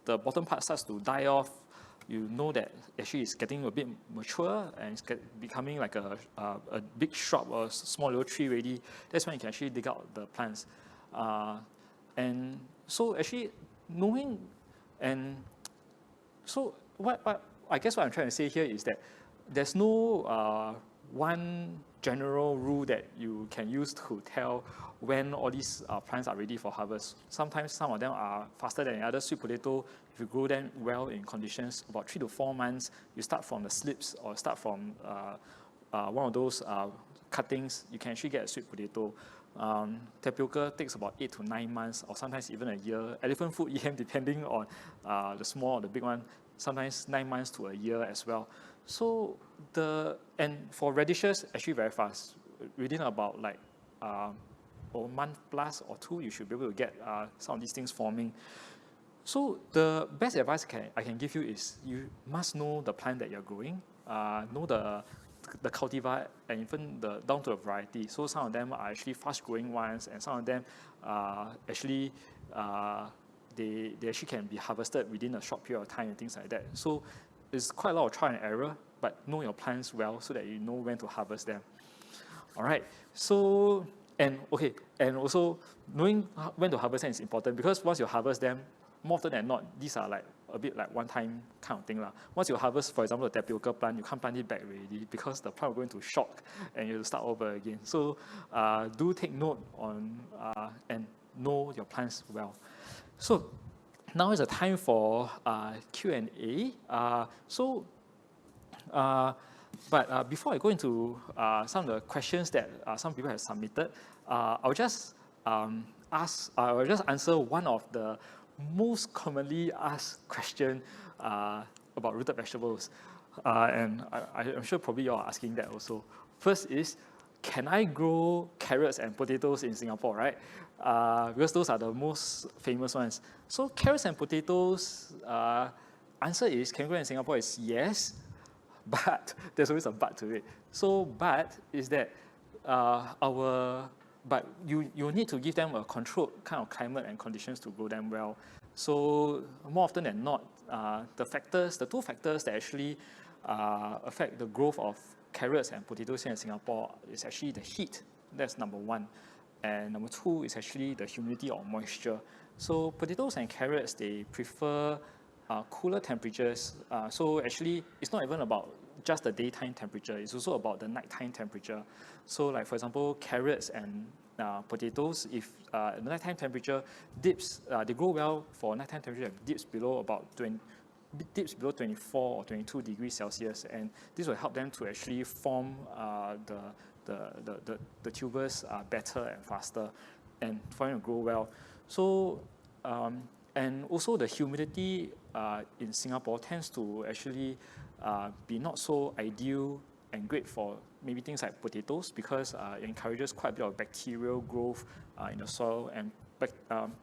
the bottom part starts to die off, you know that actually it's getting a bit mature and it's becoming like a big shrub or a small little tree already. That's when you can actually dig out the plants. And so actually knowing, and so what I guess what I'm trying to say here is that there's no one general rule that you can use to tell when all these plants are ready for harvest. Sometimes some of them are faster than the other. Sweet potato, if you grow them well in conditions, about 3 to 4 months, you start from the slips or start from one of those cuttings, you can actually get a sweet potato. Tapioca takes about 8 to 9 months, or sometimes even a year. Elephant food yam, depending on the small or the big one, sometimes 9 months to a year as well. So and for radishes, actually very fast. Within about like a month plus or two, you should be able to get some of these things forming. So the best advice I can give you is you must know the plant that you're growing, know the cultivar, and even down to the variety. So some of them are actually fast-growing ones, and some of them actually they actually can be harvested within a short period of time and things like that. So it's quite a lot of trial and error, but know your plants well so that you know when to harvest them. All right. So and also knowing when to harvest them is important, because once you harvest them, more often than not, these are like a bit like one-time kind of thing. Once you harvest, for example, the tapioca plant, you can't plant it back already because the plant will go into shock and you have to start over again. So do take note on and know your plants well. So now is the time for Q&A. But before I go into some of the questions that some people have submitted, I'll just answer one of the most commonly asked question about rooted vegetables. And I'm sure probably you are asking that also. First is, can I grow carrots and potatoes in Singapore, right? Because those are the most famous ones. So carrots and potatoes, answer is, can grow in Singapore is yes, but there's always a but to it. So but is that but you need to give them a controlled kind of climate and conditions to grow them well. So more often than not, the two factors that actually affect the growth of carrots and potatoes here in Singapore is actually the heat. That's number one. And number two is actually the humidity or moisture. So potatoes and carrots, they prefer cooler temperatures. So actually, it's not even about just the daytime temperature. It's also about the nighttime temperature. So like, for example, carrots and potatoes, if the nighttime temperature dips, they grow well for nighttime temperature, dips below 24 or 22 degrees Celsius, and this will help them to actually form the tubers better and faster, and for them to grow well. So and also the humidity in Singapore tends to actually be not so ideal and great for maybe things like potatoes, because it encourages quite a bit of bacterial growth in the soil, and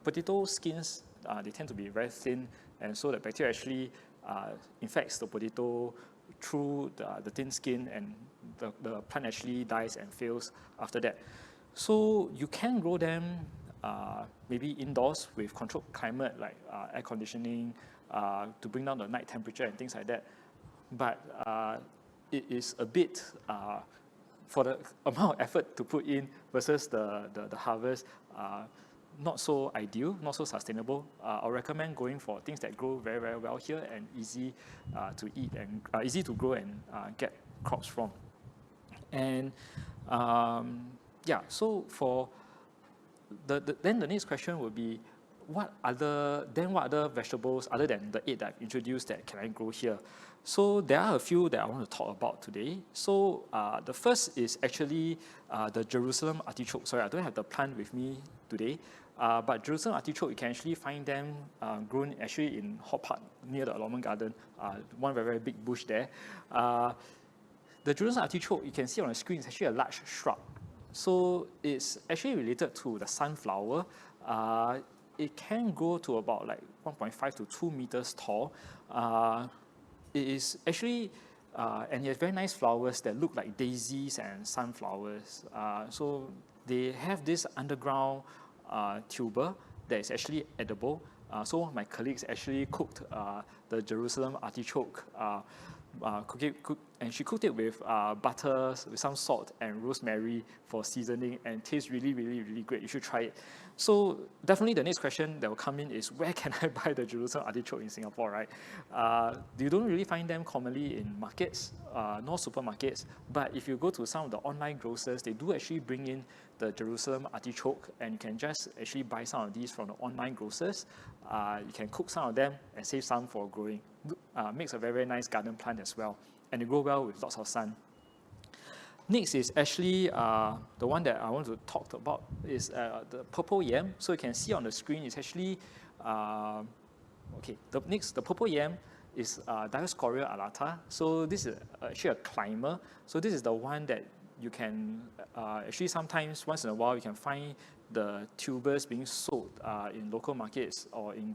potato skins, they tend to be very thin, and so the bacteria actually infects the potato through the thin skin, and the plant actually dies and fails after that. So you can grow them maybe indoors with controlled climate, like air conditioning, to bring down the night temperature and things like that. But it is a bit, for the amount of effort to put in versus the harvest, not so ideal, not so sustainable. I'll recommend going for things that grow very, very well here and easy to eat and easy to grow and get crops from. And so for then the next question would be, what other vegetables other than the 8 that I've introduced that can I grow here? So there are a few that I want to talk about today. So the first is actually the Jerusalem artichoke. Sorry, I don't have the plant with me today, but Jerusalem artichoke, you can actually find them grown actually in Hort Park near the allotment garden, one very, very big bush there. The Jerusalem artichoke, you can see on the screen, is actually a large shrub. So it's actually related to the sunflower. It can grow to about like 1.5 to 2 meters tall. It is actually, and it has very nice flowers that look like daisies and sunflowers. So they have this underground tuber that is actually edible. So one of my colleagues actually cooked the Jerusalem artichoke, and she cooked it with butter, with some salt and rosemary for seasoning, and it tastes really, really, really great. You should try it. So definitely the next question that will come in is, where can I buy the Jerusalem artichoke in Singapore, right? You don't really find them commonly in markets, nor supermarkets, but if you go to some of the online grocers, they do actually bring in the Jerusalem artichoke, and you can just actually buy some of these from the online grocers. You can cook some of them and save some for growing. Makes a very, very nice garden plant as well, and they grow well with lots of sun. Next is actually the one that I want to talk about is the purple yam. So you can see on the screen, it's actually, the purple yam is Dioscorea alata. So this is actually a climber. So this is the one that you can, actually sometimes, once in a while, you can find the tubers being sold in local markets or in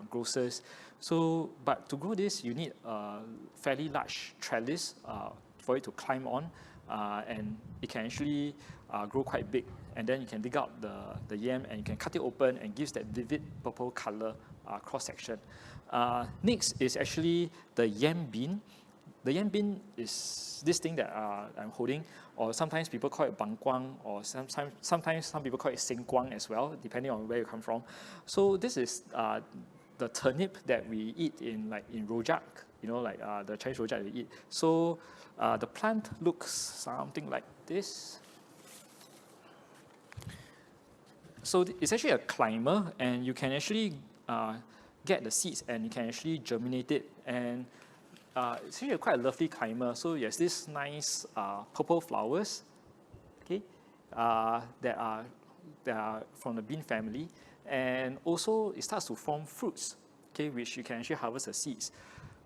grocers. So, but to grow this, you need a fairly large trellis for it to climb on. And it can actually grow quite big. And then you can dig out the yam and you can cut it open and gives that vivid purple color cross-section. Next is actually the yam bean. The yam bean is this thing that I'm holding, or sometimes people call it bangkwang, or sometimes some people call it sengkwang as well, depending on where you come from. So this is the turnip that we eat in rojak, the Chinese rojak we eat. So the plant looks something like this. So it's actually a climber, and you can actually get the seeds and you can actually germinate it. And it's actually quite a lovely climber. So there's this nice purple flowers, okay, that are from the bean family. And also it starts to form fruits, okay, which you can actually harvest the seeds.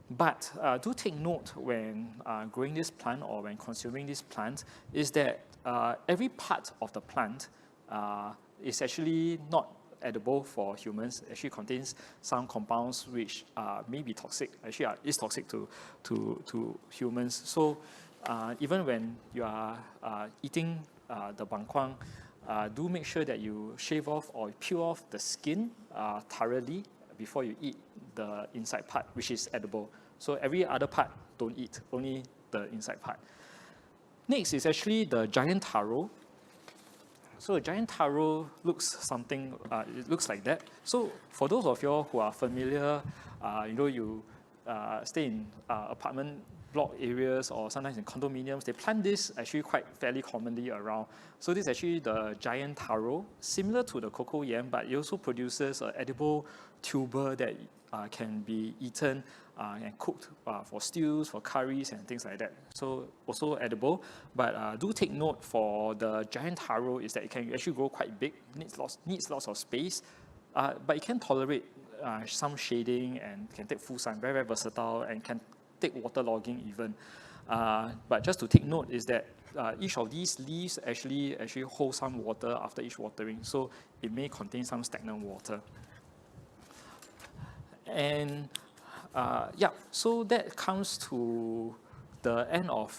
But do take note when growing this plant or when consuming this plant is that every part of the plant is actually not edible for humans. It actually contains some compounds which may be toxic, actually is toxic to humans. So even when you are eating the bangkwang, do make sure that you shave off or peel off the skin thoroughly before you eat the inside part, which is edible. So every other part, don't eat, only the inside part. Next is actually the giant taro. So a giant taro looks something, it looks like that. So for those of you all who are familiar, you stay in apartment block areas or sometimes in condominiums, they plant this actually quite fairly commonly around. So this is actually the giant taro, similar to the cocoa yam, but it also produces an edible tuber that can be eaten and cooked for stews, for curries and things like that. So also edible, but do take note for the giant taro is that it can actually grow quite big, needs lots of space, but it can tolerate some shading and can take full sun, very, very versatile, and can take waterlogging even. But just to take note is that each of these leaves actually hold some water after each watering, so it may contain some stagnant water. And so that comes to the end of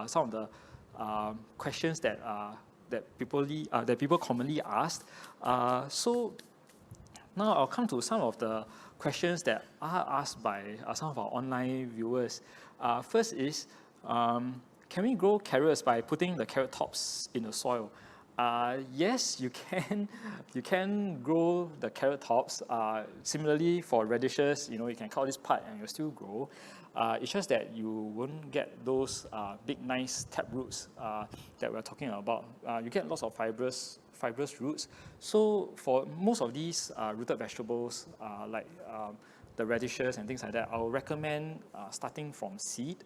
some of the questions that people commonly ask. So now I'll come to some of the questions that are asked by some of our online viewers. First is, can we grow carrots by putting the carrot tops in the soil? Yes, you can. You can grow the carrot tops. Similarly, for radishes, you can cut this part and you'll still grow. It's just that you won't get those big, nice tap roots that we're talking about. You get lots of fibrous roots. So for most of these rooted vegetables, like the radishes and things like that, I would recommend starting from seed.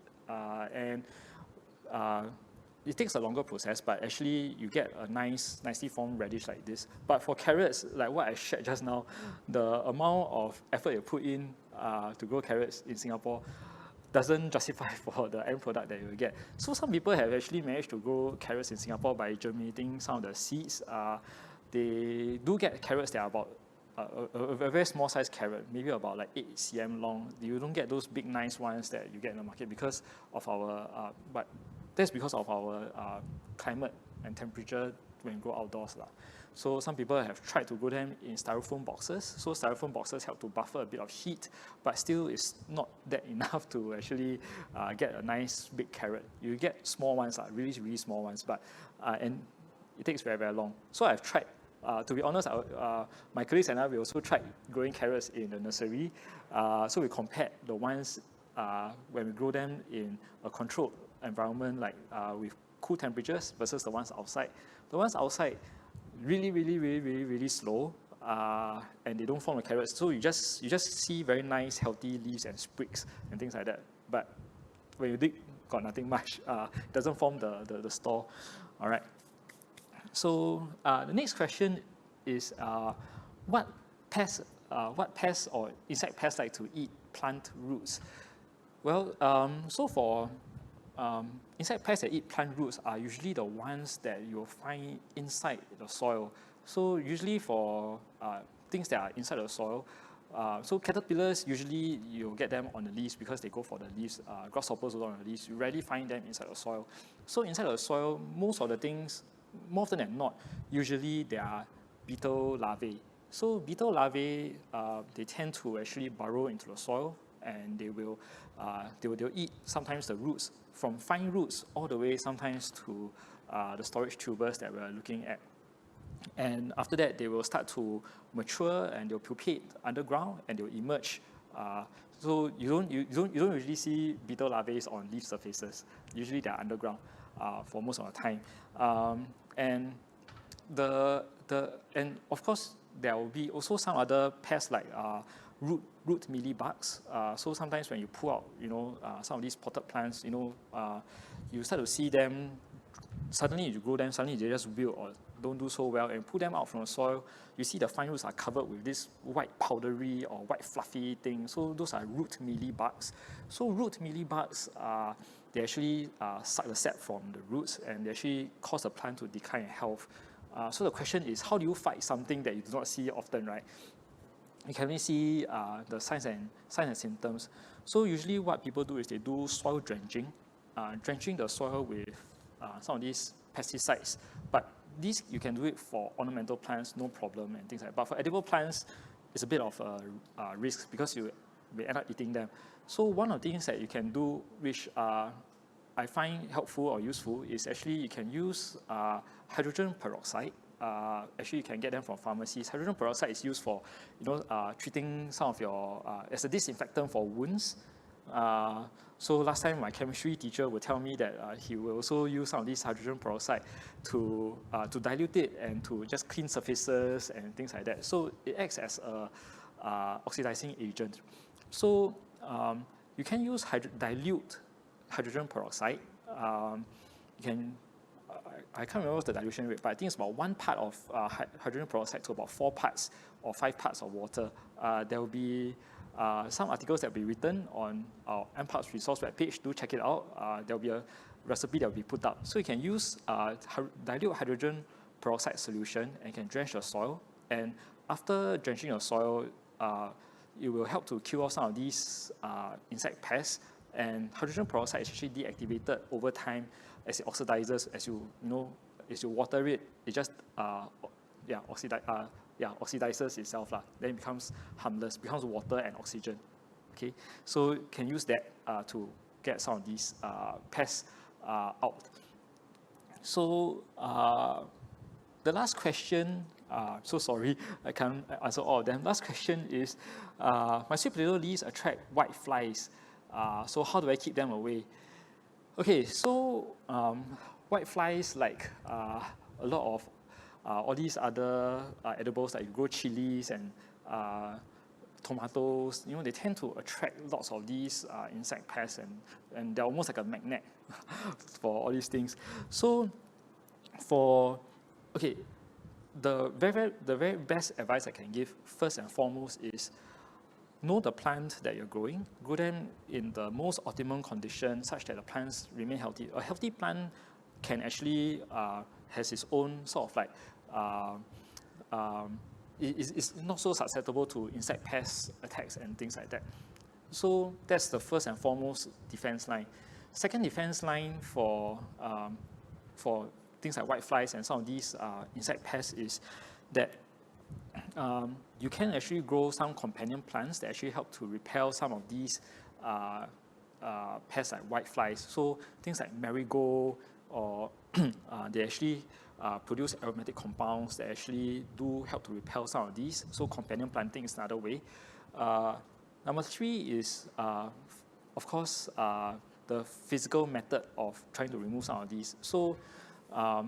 It takes a longer process, but actually you get a nicely formed radish like this. But for carrots, like what I shared just now, the amount of effort you put in to grow carrots in Singapore doesn't justify for the end product that you will get. So some people have actually managed to grow carrots in Singapore by germinating some of the seeds. They do get carrots that are about a very small size carrot, maybe about like 8 cm long. You don't get those big nice ones that you get in the market because of our, but that's because of our climate and temperature when you grow outdoors. So some people have tried to grow them in styrofoam boxes. So styrofoam boxes help to buffer a bit of heat, but still it's not that enough to actually get a nice big carrot. You get small ones, really, really small ones, but and it takes very, very long. So I've tried. To be honest, my colleagues and I, we also tried growing carrots in the nursery. So we compared the ones when we grow them in a controlled environment, like with cool temperatures versus the ones outside. The ones outside really slow, and they don't form the carrots. So you just see very nice, healthy leaves and sprigs and things like that. But when you dig got nothing much. Doesn't form the store. All right. So the next question is what pests or insect pests like to eat plant roots? Well, so for insect pests that eat plant roots are usually the ones that you'll find inside the soil. So usually for things that are inside the soil, so caterpillars, usually you'll get them on the leaves because they go for the leaves. Grasshoppers go on the leaves. You rarely find them inside the soil. So inside the soil, most of the things, more often than not, usually they are beetle larvae. So beetle larvae, they tend to actually burrow into the soil, and they'll eat sometimes the roots, from fine roots all the way sometimes to the storage tubers that we're looking at. And after that, they will start to mature and they'll pupate underground and they'll emerge. So you don't usually see beetle larvae on leaf surfaces. Usually they're underground for most of the time. And of course there will be also some other pests like root mealybugs. So sometimes when you pull out, some of these potted plants, you start to see them. Suddenly you grow them, suddenly they just wilt or don't do so well, and pull them out from the soil. You see the fine roots are covered with this white powdery or white fluffy thing. So those are root mealybugs. So root mealybugs, they actually suck the sap from the roots, and they actually cause the plant to decline in health. So the question is, how do you fight something that you do not see often, right? You can only see the signs and symptoms. So usually what people do is they do soil drenching, drenching the soil with some of these pesticides. But these, you can do it for ornamental plants, no problem, and things like that. But for edible plants, it's a bit of a risk because you may end up eating them. So one of the things that you can do, which I find helpful or useful, is actually you can use hydrogen peroxide. Actually, you can get them from pharmacies. Hydrogen peroxide is used for, treating some of your, as a disinfectant for wounds. So last time my chemistry teacher would tell me that he will also use some of this hydrogen peroxide to dilute it and to just clean surfaces and things like that. So it acts as a oxidizing agent. So you can use dilute hydrogen peroxide. You can, I can't remember what's the dilution rate, but I think it's about 1 part of hydrogen peroxide to about 4 parts or 5 parts of water. There will be some articles that will be written on our MParks resource webpage. Do check it out. There will be a recipe that will be put up. So you can use dilute hydrogen peroxide solution and you can drench your soil. And after drenching your soil, it will help to kill off some of these insect pests. And hydrogen peroxide is actually deactivated over time as it oxidizes. As you water it, it just oxidizes itself. Then it becomes harmless, becomes water and oxygen. Okay, so you can use that to get some of these pests out. So the last question, so sorry, I can't answer all of them. Last question is, my sweet potato leaves attract white flies. So how do I keep them away? Okay, so white flies, like a lot of all these other edibles, like you grow chilies and tomatoes, they tend to attract lots of these insect pests, and they're almost like a magnet for all these things. So the very best advice I can give, first and foremost, is know the plant that you're growing. Grow them in the most optimum conditions such that the plants remain healthy. A healthy plant can actually has its own sort of like is not so susceptible to insect pest attacks and things like that. So that's the first and foremost defense line. Second defense line for things like whiteflies and some of these insect pests is that you can actually grow some companion plants that actually help to repel some of these pests like whiteflies. So things like marigold, or they actually produce aromatic compounds that actually do help to repel some of these. So companion planting is another way. Number 3 is, of course, the physical method of trying to remove some of these. So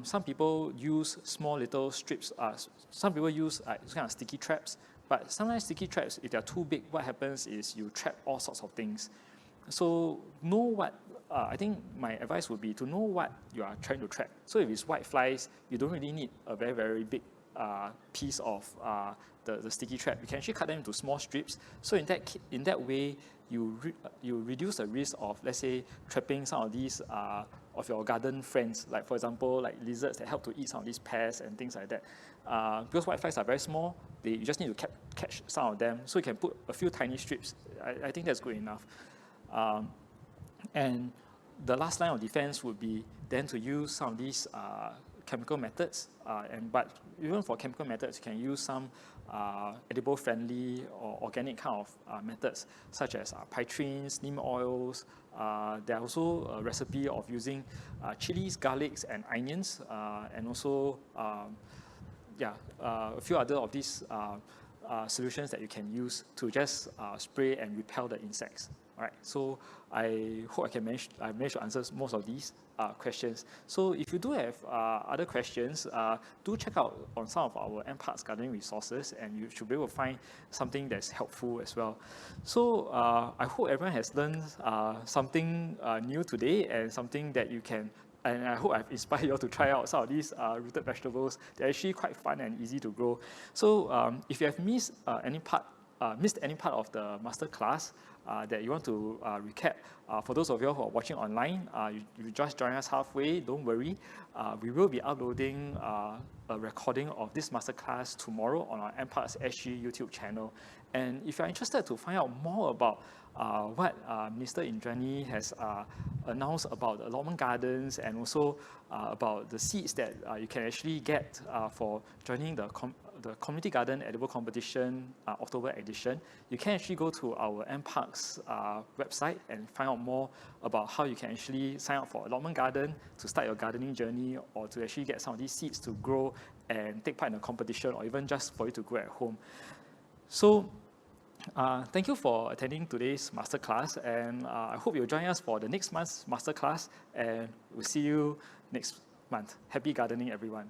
some people use small little strips. Some people use kind of sticky traps. But sometimes sticky traps, if they're too big, what happens is you trap all sorts of things. So know what I think my advice would be to know what you are trying to trap. So if it's whiteflies, you don't really need a very, very big piece of the sticky trap. You can actually cut them into small strips. So in that way, you reduce the risk of, let's say, trapping some of these of your garden friends, like for example, like lizards that help to eat some of these pests and things like that. Because whiteflies are very small, you just need to catch some of them. So you can put a few tiny strips. I think that's good enough. And the last line of defense would be then to use some of these chemical methods. But even for chemical methods, you can use some edible-friendly or organic kind of methods, such as pytrins, neem oils. There are also a recipe of using chilies, garlics, and onions, and also a few other of these solutions that you can use to just spray and repel the insects. All right, so I hope I managed to answer most of these questions. So if you do have other questions, do check out on some of our MParks gardening resources, and you should be able to find something that's helpful as well. So I hope everyone has learned something new today, and something that you can, and I hope I've inspired you all to try out some of these rooted vegetables. They're actually quite fun and easy to grow. So if you have missed any part of the masterclass that you want to recap, for those of you who are watching online, you just join us halfway, don't worry. We will be uploading a recording of this masterclass tomorrow on our MParks SG YouTube channel. And if you're interested to find out more about what Minister Indranee has announced about the allotment gardens, and also about the seeds that you can actually get for joining the Community Garden Edible Competition October edition, you can actually go to our MParks website and find out more about how you can actually sign up for allotment garden to start your gardening journey, or to actually get some of these seeds to grow and take part in a competition, or even just for you to grow at home. So thank you for attending today's masterclass, and I hope you'll join us for the next month's masterclass, and we'll see you next month. Happy gardening, everyone.